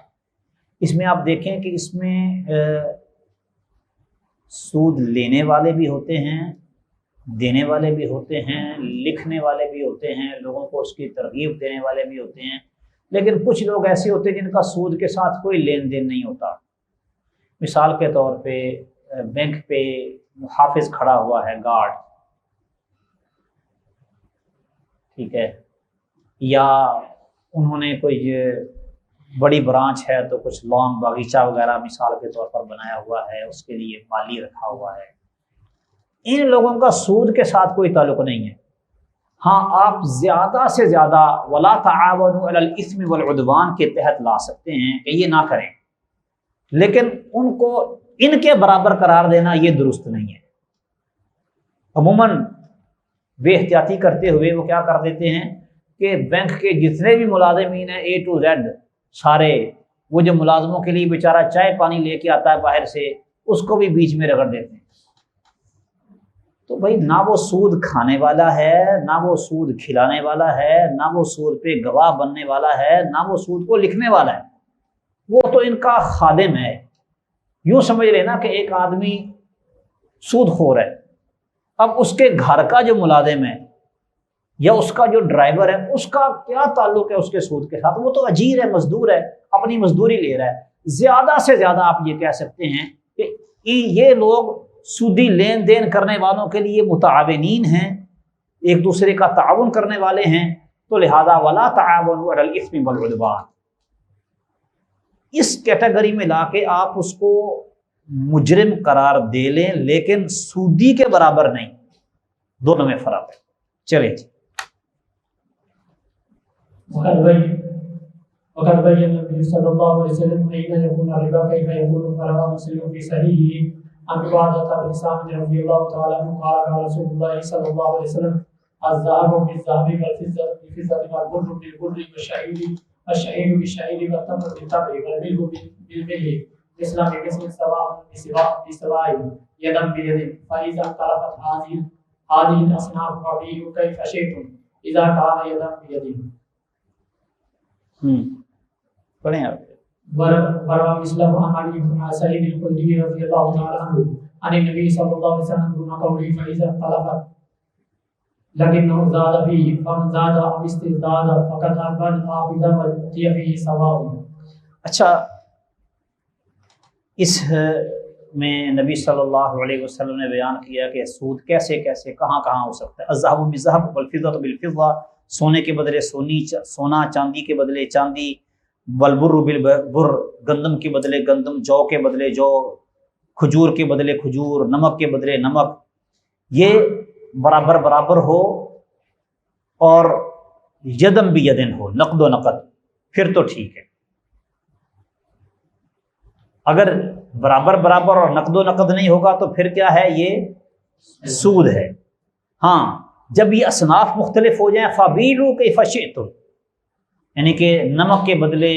اس میں آپ دیکھیں کہ اس میں سود لینے والے بھی ہوتے ہیں، دینے والے بھی ہوتے ہیں، لکھنے والے بھی ہوتے ہیں، لوگوں کو اس کی ترغیب دینے والے بھی ہوتے ہیں. لیکن کچھ لوگ ایسے ہوتے ہیں جن کا سود کے ساتھ کوئی لین دین نہیں ہوتا. مثال کے طور پہ بینک پہ محافظ کھڑا ہوا ہے، گارڈ، ٹھیک ہے، یا انہوں نے کوئی بڑی برانچ ہے تو کچھ لان باغیچہ وغیرہ مثال کے طور پر بنایا ہوا ہے، اس کے لیے مالی رکھا ہوا ہے. ان لوگوں کا سود کے ساتھ کوئی تعلق نہیں ہے. ہاں آپ زیادہ سے زیادہ ولا تعاونوا علی الاثم والعدوان کے تحت لا سکتے ہیں کہ یہ نہ کریں، لیکن ان کو ان کے برابر قرار دینا یہ درست نہیں ہے۔ عموماً بے احتیاطی کرتے ہوئے وہ کیا کر دیتے ہیں کہ بینک کے جتنے بھی ملازمین ہیں A to Z سارے، وہ جو ملازموں کے لیے بیچارہ چائے پانی لے کے آتا ہے باہر سے، اس کو بھی بیچ میں رگڑ دیتے ہیں۔ تو بھائی نہ وہ سود کھانے والا ہے، نہ وہ سود کھلانے والا ہے، نہ وہ سود پہ گواہ بننے والا ہے، نہ وہ سود کو لکھنے والا ہے، وہ تو ان کا خادم ہے۔ یوں سمجھ لینا کہ ایک آدمی سود خور ہے، اب اس کے گھر کا جو ملازم ہے یا اس کا جو ڈرائیور ہے، اس کا کیا تعلق ہے اس کے سود کے ساتھ؟ وہ تو اجیر ہے، مزدور ہے، اپنی مزدوری لے رہا ہے۔ زیادہ سے زیادہ آپ یہ کہہ سکتے ہیں کہ یہ لوگ سودی لین دین کرنے والوں کے لیے متعاونین ہیں، ایک دوسرے کا تعاون کرنے والے ہیں، تو لہذا ولا تعاونوا علی الاثم والعدوان، اس کیٹیگری میں لا کے آپ اس کو مجرم قرار دے لیں، لیکن سودی کے برابر نہیں، دونوں میں فرق ہے۔ چلیں جی۔ وقد بين النبي صلى الله عليه وسلم أين يكون الربا كيف يكون، فرواه مسلم في صحيحه عن عبادة بن صامت رضي الله تعالى عنه قال قال رسول الله صلى الله عليه وسلم الذهب بالذهب والفضة بالفضة والبر بالبر والشعير بالشعير والتمر بالتمر والملح بالملح مثلا بمثل سواء بسواء يدا بيد، فإذا اختلفت هذه الأصناف فبيعوا كيف شئتم إذا كان يدا بيد۔ پڑھیں آپ۔ وروى مسلم عن علي بن سعيد الخدري رضي الله تعالى عنه عن النبي صلى الله عليه وسلم دون قوله فإذا اختلفت لكنه زاد فيه فمن زاد أو استزداد فقد أقبل آخذا والتي فيه سواء۔ اچھا، اس میں نبی صلی اللہ علیہ وسلم نے بیان کیا کہ سود کیسے کیسے کہاں کہاں ہو سکتا ہے۔ الذهب بالذهب والفضة بالفضة، سونے کے بدلے سونا، چاندی کے بدلے چاندی، والبر بالبر، گندم کے بدلے گندم، جو کے بدلے جو، کھجور کے بدلے کھجور، نمک کے بدلے نمک، یہ برابر برابر ہو اور یدم بھی یدن ہو، نقد و نقد، پھر تو ٹھیک ہے۔ اگر برابر برابر اور نقد و نقد نہیں ہوگا تو پھر کیا ہے؟ یہ سود ہے۔ ہاں، جب یہ اصناف مختلف ہو جائیں، فَبِيعُوا كَيْفَ شِئْتُمْ، یعنی کہ نمک کے بدلے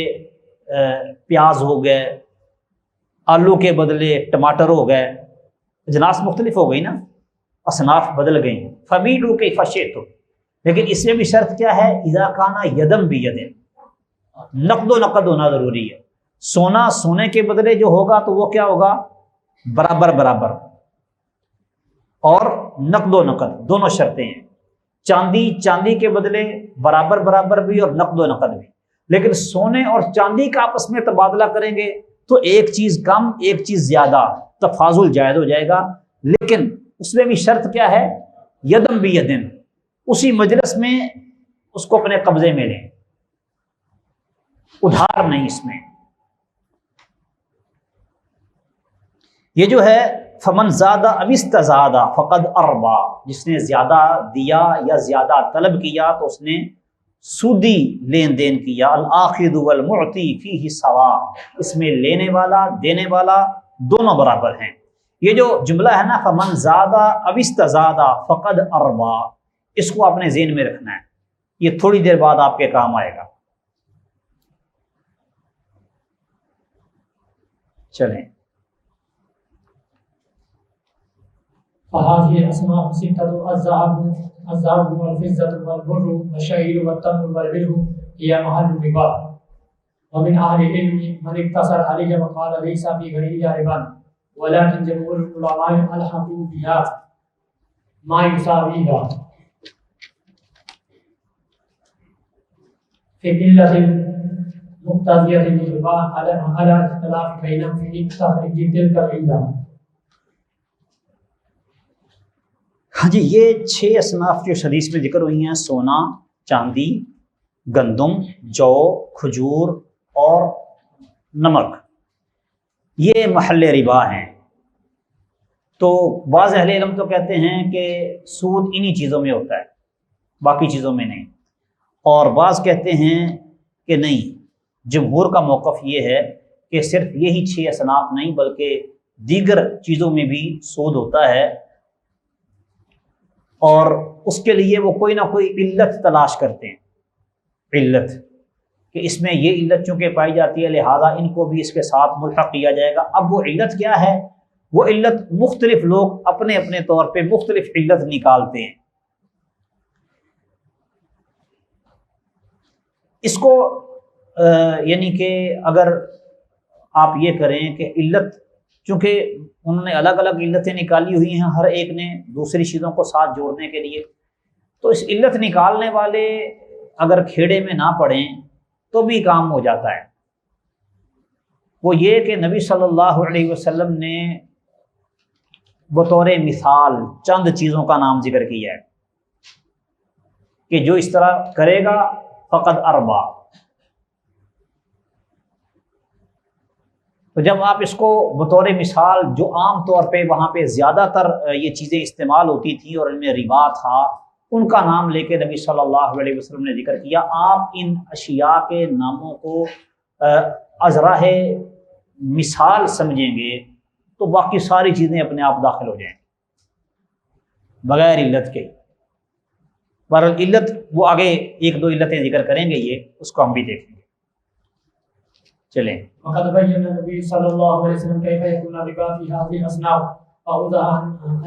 پیاز ہو گئے، آلو کے بدلے ٹماٹر ہو گئے، اجناس مختلف ہو گئی نا، اصناف بدل گئی، فَبِيعُوا كَيْفَ شِئْتُمْ، لیکن اس میں بھی شرط کیا ہے؟ اِذَا كَانَ يَدًا بِيَدٍ، نقد و نقد ہونا ضروری ہے۔ سونا سونے کے بدلے جو ہوگا تو وہ کیا ہوگا؟ برابر برابر، اور نقد و نقد دونوں شرطیں ہیں۔ چاندی چاندی کے بدلے برابر برابر بھی اور نقد و نقد بھی۔ لیکن سونے اور چاندی کا آپس میں تبادلہ کریں گے تو ایک چیز کم ایک چیز زیادہ، تفاضل جائز ہو جائے گا، لیکن اس میں بھی شرط کیا ہے؟ یدم بھی یدن، اسی مجلس میں اس کو اپنے قبضے میں لیں، ادھار نہیں اس میں۔ یہ جو ہے فمن زادہ او استزادہ فقد اربا، جس نے زیادہ دیا یا زیادہ طلب کیا تو اس نے سودی لین دین کیا۔ الآخذ والمعطی فیہ سواء، اس میں لینے والا دینے والا دونوں برابر ہیں۔ یہ جو جملہ ہے نا فمن زادہ او استزادہ فقد اربا، اس کو آپ نے ذہن میں رکھنا ہے، یہ تھوڑی دیر بعد آپ کے کام آئے گا۔ چلیں، فهذه الأصناف ستة: الذهب والفضة والبر والشعير والتمر والملح هي محل الربا. ومن أهل العلم من اقتصر عليها وقال ليس في غيرها ربا، ولكن جمهور العلماء ألحقوا بها ما يساويها في قلة مقتضية للربا على اختلاف بينهم في تخريج تلك العلة۔ ہاں جی، یہ 6 اصناف جو حدیث میں ذکر ہوئی ہیں، سونا، چاندی، گندم، جو، کھجور اور نمک، یہ محل ربا ہیں۔ تو بعض اہل علم تو کہتے ہیں کہ سود انہی چیزوں میں ہوتا ہے، باقی چیزوں میں نہیں، اور بعض کہتے ہیں کہ نہیں، جمہور کا موقف یہ ہے کہ صرف یہی 6 اصناف نہیں بلکہ دیگر چیزوں میں بھی سود ہوتا ہے، اور اس کے لیے وہ کوئی نہ کوئی علت تلاش کرتے ہیں، علت کہ اس میں یہ علت چونکہ پائی جاتی ہے لہذا ان کو بھی اس کے ساتھ ملحق کیا جائے گا۔ اب وہ علت کیا ہے؟ وہ علت مختلف لوگ اپنے اپنے طور پہ مختلف علت نکالتے ہیں۔ اس کو یعنی کہ اگر آپ یہ کریں کہ علت، چونکہ انہوں نے الگ الگ علتیں نکالی ہوئی ہیں ہر ایک نے دوسری چیزوں کو ساتھ جوڑنے کے لیے، تو اس علت نکالنے والے اگر کھیڑے میں نہ پڑیں تو بھی کام ہو جاتا ہے۔ وہ یہ کہ نبی صلی اللہ علیہ وسلم نے بطور مثال چند چیزوں کا نام ذکر کیا ہے کہ جو اس طرح کرے گا فقد اربا۔ تو جب آپ اس کو بطور مثال، جو عام طور پہ وہاں پہ زیادہ تر یہ چیزیں استعمال ہوتی تھیں اور ان میں ربا تھا، ان کا نام لے کے نبی صلی اللہ علیہ وسلم نے ذکر کیا۔ آپ ان اشیاء کے ناموں کو از راہ مثال سمجھیں گے تو باقی ساری چیزیں اپنے آپ داخل ہو جائیں گی بغیر علت کے۔ بہرحال علت وہ آگے ایک دو علتیں ذکر کریں گے، یہ اس کو ہم بھی دیکھیں گے۔ چلیں۔ وقد بين النبي صلى الله عليه وسلم كيف يكون الربا في هذه الأصناف، فأوضح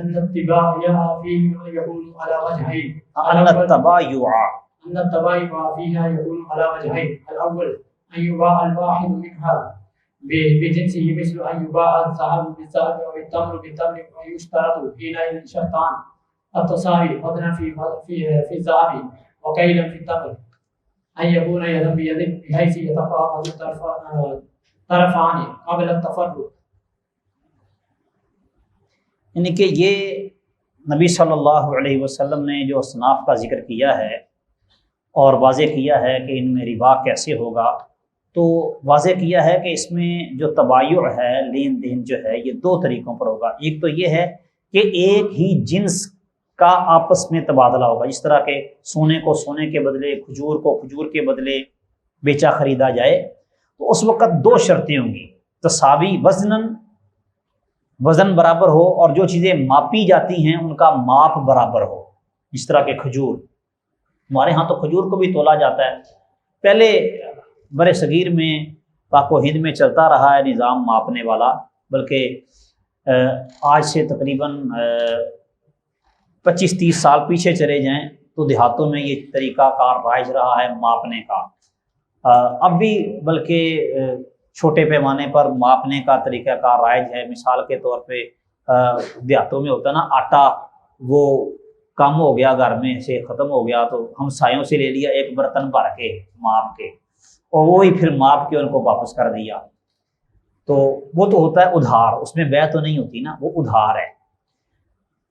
أن التبايع فيه يكون على وجهين. أن التبايع فيها يكون على وجهين. الأول أن يباع الواحد منها بجنسه، مثل أن يباع الذهب بالذهب أو التمر بالتمر، ويشترط حينئذ شرطان: التساوي وزنا في الذهب وكيلا في التمر، أن يكون يدا بيد بحيث يتفاوت الطرفان قبل التفرق۔ یعنی کہ یہ نبی صلی اللہ علیہ وسلم نے جو اصناف کا ذکر کیا ہے اور واضح کیا ہے کہ ان میں ربا کیسے ہوگا، تو واضح کیا ہے کہ اس میں جو تبایع ہے، لین دین جو ہے، یہ دو طریقوں پر ہوگا۔ ایک تو یہ ہے کہ ایک ہی جنس کا آپس میں تبادلہ ہوگا، جس طرح کہ سونے کو سونے کے بدلے، کھجور کو کھجور کے بدلے بیچا خریدا جائے، تو اس وقت دو شرطیں ہوں گی: تساوی وزن برابر ہو، اور جو چیزیں ماپی جاتی ہیں ان کا ماپ برابر ہو، جس طرح کہ کھجور، ہمارے ہاں تو کھجور کو بھی تولا جاتا ہے۔ پہلے بر صغیر میں پاک و ہند میں چلتا رہا ہے نظام ماپنے والا، بلکہ آج سے تقریباً 25-30 سال پیچھے چلے جائیں تو دیہاتوں میں یہ طریقہ کار رائج رہا ہے ماپنے کا۔ اب بھی بلکہ چھوٹے پیمانے پر ماپنے کا طریقہ کار رائج ہے۔ مثال کے طور پہ دیہاتوں میں ہوتا ہے نا، آٹا وہ کم ہو گیا، گھر میں سے ختم ہو گیا، تو ہم سایوں سے لے لیا ایک برتن بھر کے ماپ کے، اور وہی پھر ماپ کے ان کو واپس کر دیا۔ تو وہ تو ہوتا ہے ادھار، اس میں بیع تو نہیں ہوتی نا، وہ ادھار ہے،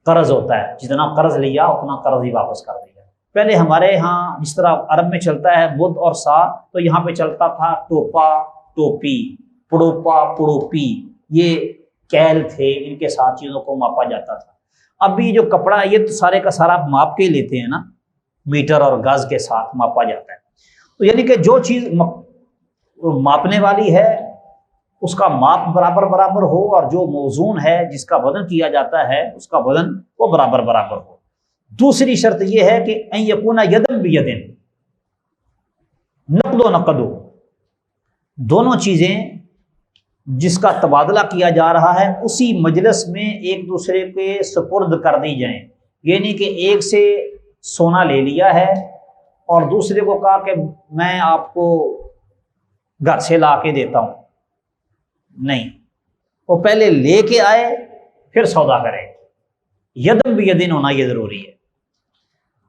قرض ہوتا ہے، جتنا قرض لیا اتنا قرض ہی واپس کر دیا۔ پہلے ہمارے ہاں جس طرح عرب میں چلتا ہے بدھ اور سا، تو یہاں پہ چلتا تھا ٹوپا ٹوپی، پڑوپا پڑوپی، یہ کیل تھے، ان کے ساتھ چیزوں کو ماپا جاتا تھا۔ اب بھی جو کپڑا ہے یہ تو سارے کا سارا ماپ کے لیتے ہیں نا، میٹر اور گز کے ساتھ ماپا جاتا ہے۔ تو یعنی کہ جو چیز ماپنے والی ہے اس کا ماپ برابر برابر ہو، اور جو موزون ہے جس کا وزن کیا جاتا ہے اس کا وزن وہ برابر برابر ہو۔ دوسری شرط یہ ہے کہ ان یکون یدن بیدن، نقد و نقد ہو، دونوں چیزیں جس کا تبادلہ کیا جا رہا ہے اسی مجلس میں ایک دوسرے کے سپرد کر دی جائیں۔ یعنی کہ ایک سے سونا لے لیا ہے اور دوسرے کو کہا کہ میں آپ کو گھر سے لا کے دیتا ہوں، نہیں، وہ پہلے لے کے آئے پھر سودا کرے۔ یدن بیدن ہونا یہ ضروری ہے۔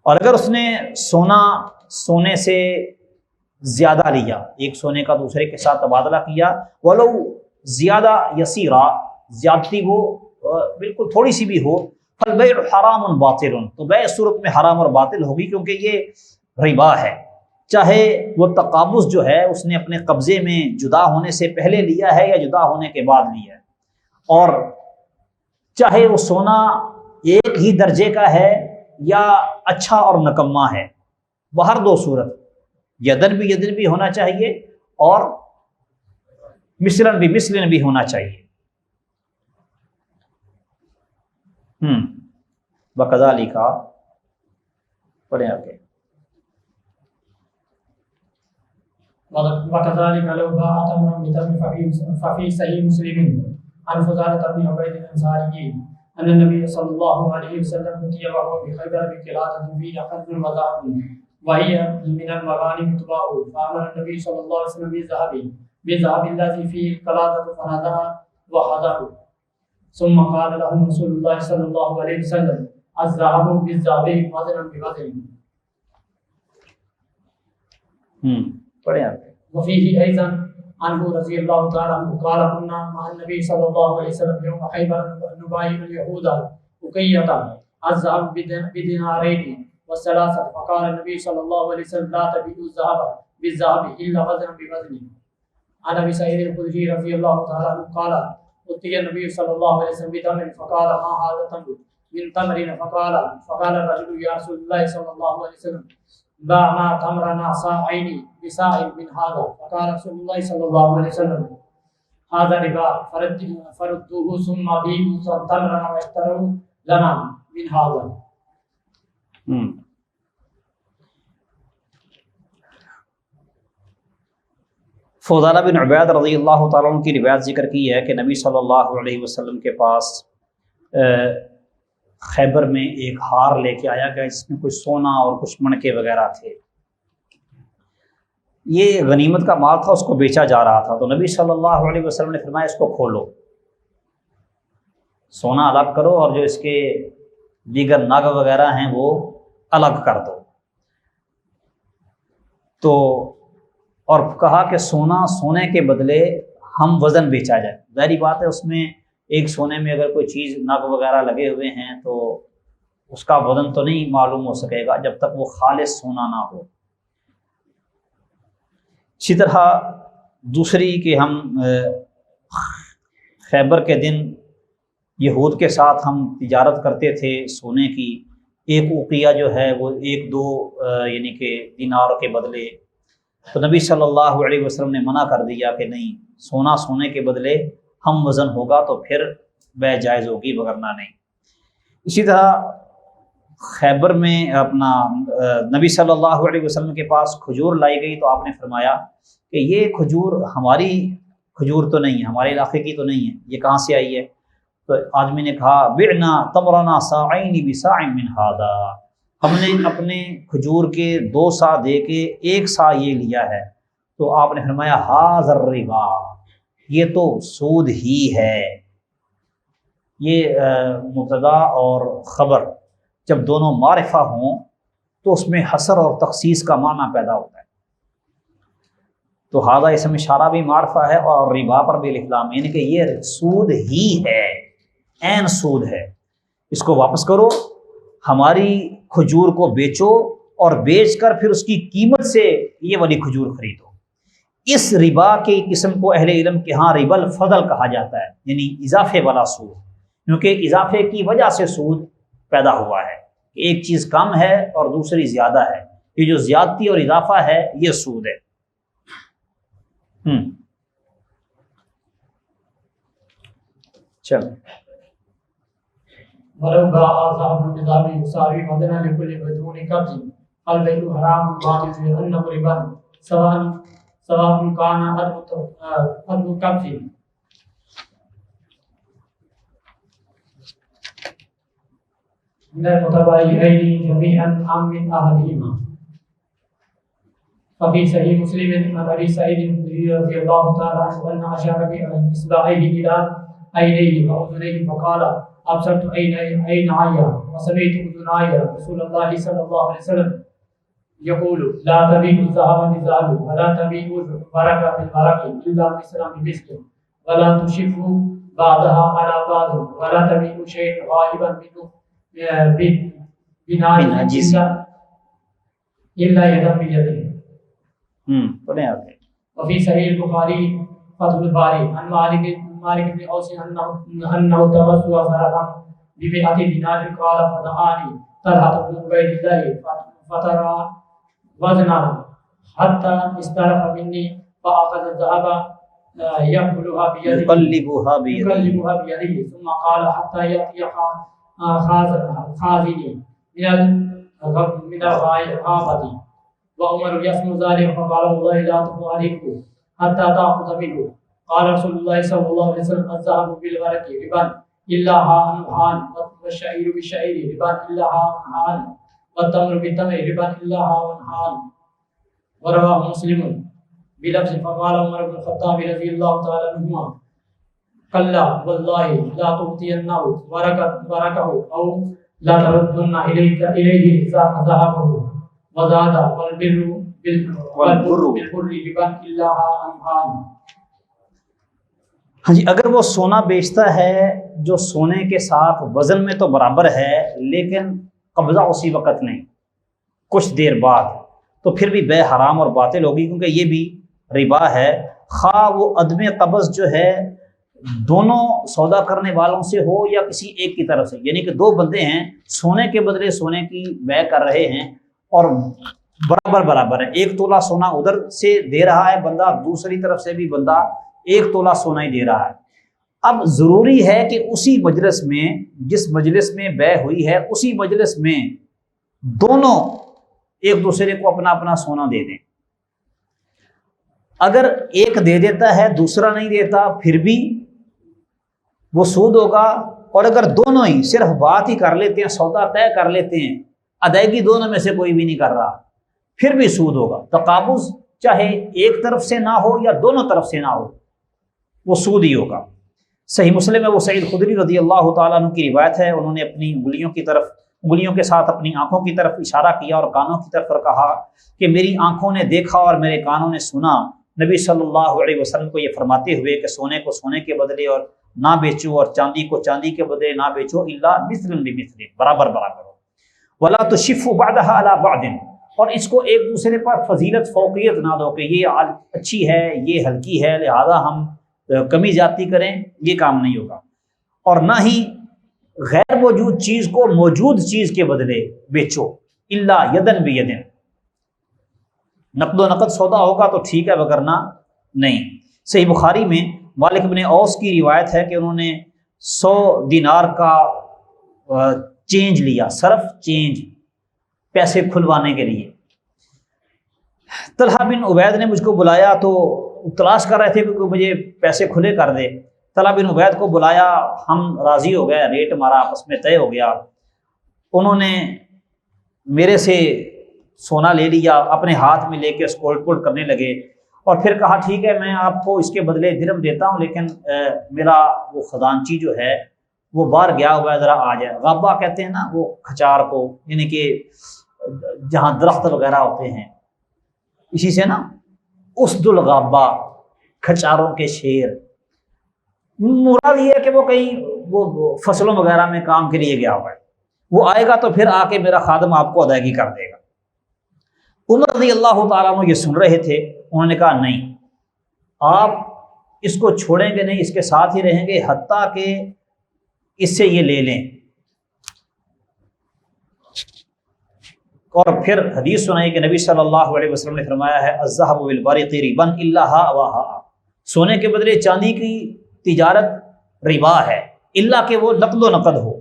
اور اگر اس نے سونے سے زیادہ لیا، ایک سونے کا دوسرے کے ساتھ تبادلہ کیا، ولو زیادہ یسیرا، زیادتی وہ بالکل تھوڑی سی بھی ہو، فالبیع حرام باطل، تو بیع صورت میں حرام اور باطل ہوگی، کیونکہ یہ ربا ہے۔ چاہے وہ تقابض جو ہے اس نے اپنے قبضے میں جدا ہونے سے پہلے لیا ہے یا جدا ہونے کے بعد لیا ہے، اور چاہے وہ سونا ایک ہی درجے کا ہے یا اچھا اور نکما ہے، بہر دو صورت یدن بھی ہونا چاہیے اور مثلاً بھی ہونا چاہیے۔ وَكَذَلِكَ پڑھیں آگے. وكذلك لو باع تمرا بتمر ففي صحيح مسلم عن فضالة بن عبيد الأنصاري أن النبي صلى الله عليه وسلم أتي وهو بخيبر بقلادة فيها خز وذهب وهي من المغانم تباع، فأمر النبي صلى الله عليه وسلم بالذهب الذي فيه القلادة فنادها وحضره، ثم قال لهم رسول الله صلى الله عليه وسلم الذهب بالذهب وزنا بوزن. پڑھیں آپ. وفيه أيضا عنه رضي الله تعالى عنه قال كنا مع النبي صلى الله عليه وسلم يوم خيبر نبايع اليهود أكية الذهب بدينارين والثلاثة، فقال النبي صلى الله عليه وسلم لا تبيعوا الذهب بالذهب إلا وزنا بوزن. عن أبي سعيد الخدري رضي الله تعالى عنه قال أتي النبي صلى الله عليه وسلم بتمر فقال ما هذا تمر من تمر، فقال الرجل يا رسول الله صلى الله عليه وسلم باعنا تمرنا صاعين بصاع من هذا، فقال رسول الله صلى الله عليه وسلم هذا ربا فردوه ثم بيعوا تمرنا واشتروا لنا من هذا. فضالہ بن عبید رضی اللہ تعالیٰ عنہ کی روایت ذکر کی ہے کہ نبی صلی اللہ علیہ وسلم کے پاس خیبر میں ایک ہار لے کے آیا گیا جس میں کچھ سونا اور کچھ مڑکے وغیرہ تھے. یہ غنیمت کا مال تھا، اس کو بیچا جا رہا تھا. تو نبی صلی اللہ علیہ وسلم نے فرمایا اس کو کھولو، سونا الگ کرو اور جو اس کے دیگر نگ وغیرہ ہیں وہ الگ کر دو. تو اور کہا کہ سونے کے بدلے ہم وزن بیچا جائے. ظاہری بات ہے اس میں ایک سونے میں اگر کوئی چیز نگ وغیرہ لگے ہوئے ہیں تو اس کا وزن تو نہیں معلوم ہو سکے گا جب تک وہ خالص سونا نہ ہو. اسی طرح دوسری کہ ہم خیبر کے دن یہود کے ساتھ ہم تجارت کرتے تھے سونے کی. ایک اوقیہ جو ہے وہ 1-2 یعنی کہ دینار کے بدلے. تو نبی صلی اللہ علیہ وسلم نے منع کر دیا کہ نہیں، سونے کے بدلے ہم وزن ہوگا تو پھر بیع جائز ہوگی وگرنہ نہیں. اسی طرح خیبر میں اپنا نبی صلی اللہ علیہ وسلم کے پاس کھجور لائی گئی تو آپ نے فرمایا کہ یہ کھجور ہماری کھجور تو نہیں ہے، ہمارے علاقے کی تو نہیں ہے، یہ کہاں سے آئی ہے؟ تو آدمی نے کہا بعنا تمرنا صاعین بصاع من هذا، ہم نے اپنے کھجور کے 2 سا دے کے 1 سا یہ لیا ہے. تو آپ نے فرمایا ھذا الربا، یہ تو سود ہی ہے. یہ مبتدا اور خبر جب دونوں معرفہ ہوں تو اس میں حصر اور تخصیص کا معنی پیدا ہوتا ہے. تو ھذا اسم اشارہ بھی معرفہ ہے اور ربا پر بھی الف-لام، یعنی کہ یہ سود ہی ہے، عین سود ہے. اس کو واپس کرو، ہماری کھجور کو بیچو اور بیچ کر پھر اس کی قیمت سے یہ والی کھجور خریدو. اس ربا کی قسم کو اہل علم کے ہاں ربا الفضل کہا جاتا ہے، یعنی اضافے والا سود، کیونکہ اضافے کی وجہ سے سود پیدا ہوا ہے. ایک چیز کم ہے اور دوسری زیادہ ہے، یہ جو زیادتی اور اضافہ ہے یہ سود ہے. چلو ولو باع ذهب بذهب يساوي وزنا لكل بدون قبض البيع حرام باطل لأنه ربا سواء كان عدم قبض. من المتبايعين جميعا أم من أحدهما. ففي صحيح مسلم عن أبي سعيد الخدري رضي الله تعالى عنه أن أشار بإصبعيه إلى عينيه وأذنيه فقال أبصرت عيني وسمعت أذناي رسول الله صلى الله عليه وسلم يقول لا تبيعوا الذهب بالذهب ولا تبيعوا الورق بالورق إلا مثلا بمثل ولا تشفوا بعضها على بعض ولا تبيعوا شيئا غائبا منه بناء إلا يدا بيد. وفي صحيح البخاري فتح الباري عن مالك بن أوس أنه توسع فرحا ب100 دينار قال فدعاني طلحة بن عبيد الله فترى وزنا حتى استلف مني فأخذ الذهب يقلبها بيده ثم قال حتى خازني من الغابة وعمر يسمع ذلك فقال والله لا تفارقه حتى تأخذ منه. قال رسول الله صلى الله عليه وسلم الذهب بالورق ربا إلا هان والشعير بالشعير ربا إلا هان والتمر بالتمر ربا إلا هان. ورواه مسلم بلفظ فقال عمر بن الخطاب رضي الله تعالى عنهما كلا والله لا تؤتينه ورقه أو لا تردن إليه ذهبه وزاد والبر بالبر ربا إلا هان. ہاں جی، اگر وہ سونا بیچتا ہے جو سونے کے ساتھ وزن میں تو برابر ہے لیکن قبضہ اسی وقت نہیں، کچھ دیر بعد، تو پھر بھی بے حرام اور باطل ہوگی، کیونکہ یہ بھی ربا ہے. خواہ وہ عدم قبض جو ہے دونوں سودا کرنے والوں سے ہو یا کسی ایک کی طرف سے، یعنی کہ دو بندے ہیں سونے کے بدلے سونے کی بیع کر رہے ہیں اور برابر برابر ہے، ایک تولہ سونا ادھر سے دے رہا ہے بندہ، دوسری طرف سے بھی بندہ ایک تولہ سونا ہی دے رہا ہے. اب ضروری ہے کہ اسی مجلس میں، جس مجلس میں بیع ہوئی ہے اسی مجلس میں دونوں ایک دوسرے کو اپنا اپنا سونا دے دیں. اگر ایک دے دیتا ہے دوسرا نہیں دیتا پھر بھی وہ سود ہوگا، اور اگر دونوں ہی صرف بات ہی کر لیتے ہیں، سودا طے کر لیتے ہیں، ادائیگی دونوں میں سے کوئی بھی نہیں کر رہا، پھر بھی سود ہوگا. تقابض چاہے ایک طرف سے نہ ہو یا دونوں طرف سے نہ ہو، وہ سود ہی ہوگا. صحیح مسلم میں وہ سعید خدری رضی اللہ تعالیٰ عنہ کی روایت ہے، انہوں نے اپنی انگلیوں کے ساتھ اپنی آنکھوں کی طرف اشارہ کیا اور کانوں کی طرف کہا کہ میری آنکھوں نے دیکھا اور میرے کانوں نے سنا نبی صلی اللہ علیہ وسلم کو یہ فرماتے ہوئے کہ سونے کو سونے کے بدلے اور نہ بیچو، اور چاندی کو چاندی کے بدلے نہ بیچو، الا مثل بمثل، برابر برابر ہو. ولا تشفوا بعدها على بعض، اور اس کو ایک دوسرے پر فضیلت فوقیت نہ دو کہ یہ اچھی ہے یہ ہلکی ہے لہذا ہم کمی زیادتی کریں، یہ کام نہیں ہوگا. اور نہ ہی غیر موجود چیز کو موجود چیز کے بدلے بیچو، الا یدن بیدن، نقد و نقد سودا ہوگا تو ٹھیک ہے وگرنہ نہیں. صحیح بخاری میں مالک بن اوس کی روایت ہے کہ انہوں نے 100 دینار کا چینج لیا، صرف چینج، پیسے کھلوانے کے لیے. طلحہ بن عبید نے مجھ کو بلایا تو تلاش کر رہے تھے کہ مجھے پیسے کھلے کر دے. طلحہ بن عبید کو بلایا، ہم راضی ہو گئے، ریٹ ہمارا آپس میں طے ہو گیا. انہوں نے میرے سے سونا لے لیا، اپنے ہاتھ میں لے کے اس کو الٹ پلٹ کرنے لگے، اور پھر کہا ٹھیک ہے میں آپ کو اس کے بدلے درہم دیتا ہوں، لیکن میرا وہ خزانچی جو ہے وہ باہر گیا ہوا ہے، ذرا آ جائے. غابہ کہتے ہیں نا وہ کھچار کو، یعنی کہ جہاں درخت وغیرہ ہوتے ہیں، اسی سے نا اسد الغابہ، کھچاروں کے شیر. مراد یہ ہے کہ وہ کہیں وہ فصلوں وغیرہ میں کام کے لیے گیا ہوا ہے، وہ آئے گا تو پھر آ کے میرا خادم آپ کو ادائیگی کر دے گا. عمر رضی اللہ تعالیٰ عنہ یہ سن رہے تھے، انہوں نے کہا نہیں، آپ اس کو چھوڑیں گے نہیں، اس کے ساتھ ہی رہیں گے حتیٰ کہ اس سے یہ لے لیں. اور پھر حدیث سنائی کہ نبی صلی اللہ علیہ وسلم نے فرمایا ہے الذهب بالورق ربا الا ها، سونے کے بدلے چاندی کی تجارت ربا ہے، الا کہ وہ نقد و نقد ہو،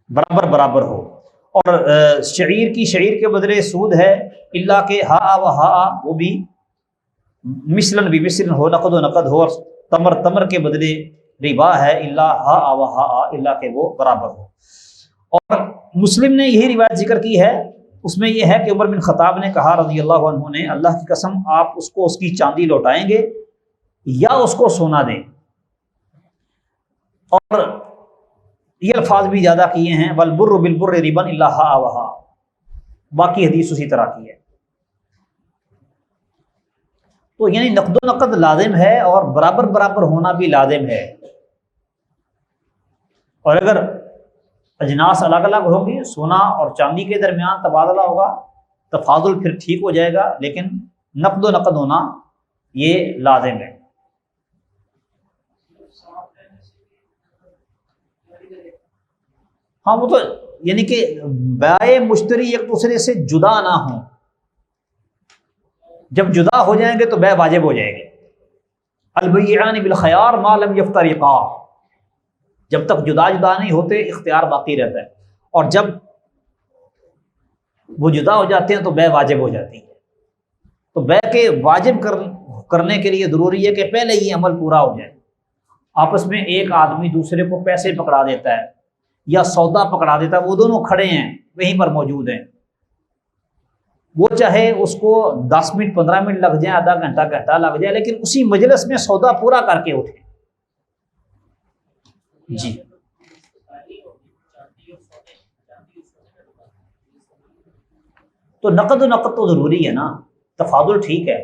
برابر برابر ہو. اور شعیر کے بدلے سود ہے، الا کہ ہا و ہا، وہ بھی مثلاً بمثل ہو، نقد و نقد ہو. اور تمر کے بدلے ربا ہے، الا ہا و ہا، الا کہ وہ برابر ہو. اور مسلم نے یہی روایت ذکر کی ہے، اس میں یہ ہے کہ عمر بن خطاب نے کہا رضی اللہ عنہ نے، اللہ کی قسم آپ اس کو اس کی چاندی لوٹائیں گے یا اس کو سونا دیں. اور یہ الفاظ بھی زیادہ کیے ہیں، والبر بالبر ربا الا ہا و ہا، باقی حدیث اسی طرح کی ہے. تو یعنی نقد و نقد لازم ہے اور برابر برابر ہونا بھی لازم ہے. اور اگر اجناس الگ الگ ہوگی، سونا اور چاندی کے درمیان تبادلہ ہوگا، تفاضل پھر ٹھیک ہو جائے گا، لیکن نقد و نقد ہونا یہ لازم ہے. ہاں وہ تو یعنی کہ بائع مشتری ایک دوسرے سے جدا نہ ہوں، جب جدا ہو جائیں گے تو بیع واجب ہو جائے گی. البیعان بالخیار ما لم یفترقا، جب تک جدا جدا نہیں ہوتے اختیار باقی رہتا ہے، اور جب وہ جدا ہو جاتے ہیں تو بے واجب ہو جاتی ہے۔ تو بے کے واجب کرنے کے لیے ضروری ہے کہ پہلے یہ عمل پورا ہو جائے۔ آپس میں ایک آدمی دوسرے کو پیسے پکڑا دیتا ہے یا سودا پکڑا دیتا ہے، وہ دونوں کھڑے ہیں وہیں پر موجود ہیں، وہ چاہے اس کو 10 منٹ 15 منٹ لگ جائیں، آدھا گھنٹہ لگ جائے، لیکن اسی مجلس میں سودا پورا کر کے اٹھے۔ جی تو نقد تو ضروری ہے نا، تفاضل ٹھیک ہے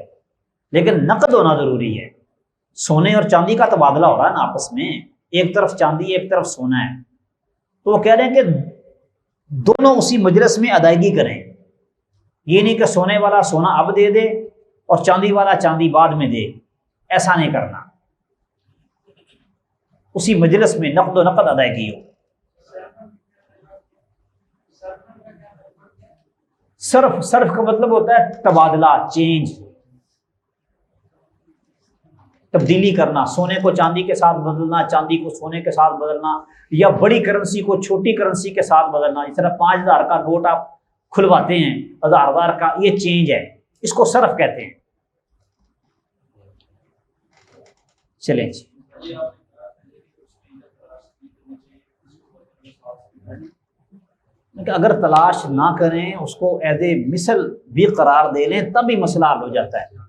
لیکن نقد ہونا ضروری ہے۔ سونے اور چاندی کا تبادلہ ہو رہا ہے نا آپس میں، ایک طرف چاندی ایک طرف سونا ہے، تو وہ کہہ رہے ہیں کہ دونوں اسی مجلس میں ادائیگی کریں۔ یہ نہیں کہ سونے والا سونا اب دے دے اور چاندی والا چاندی بعد میں دے، ایسا نہیں کرنا، اسی مجلس میں نقد و نقد ادائیگی ہو۔ صرف کا مطلب ہوتا ہے تبادلہ، چینج، تبدیلی کرنا، سونے کو چاندی کے ساتھ بدلنا، چاندی کو سونے کے ساتھ بدلنا، یا بڑی کرنسی کو چھوٹی کرنسی کے ساتھ بدلنا۔ جس طرح 5000 کا نوٹ آپ کھلواتے ہیں 1000 کا، یہ چینج ہے، اس کو صرف کہتے ہیں۔ چلیں جی، کہ اگر تلاش نہ کریں، اس کو ایز اے مثل بھی قرار دے لیں، تب بھی مسئلہ حل ہو جاتا ہے۔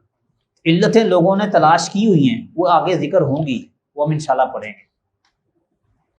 علتیں لوگوں نے تلاش کی ہوئی ہیں، وہ آگے ذکر ہوں گی، وہ ہم انشاءاللہ پڑھیں گے۔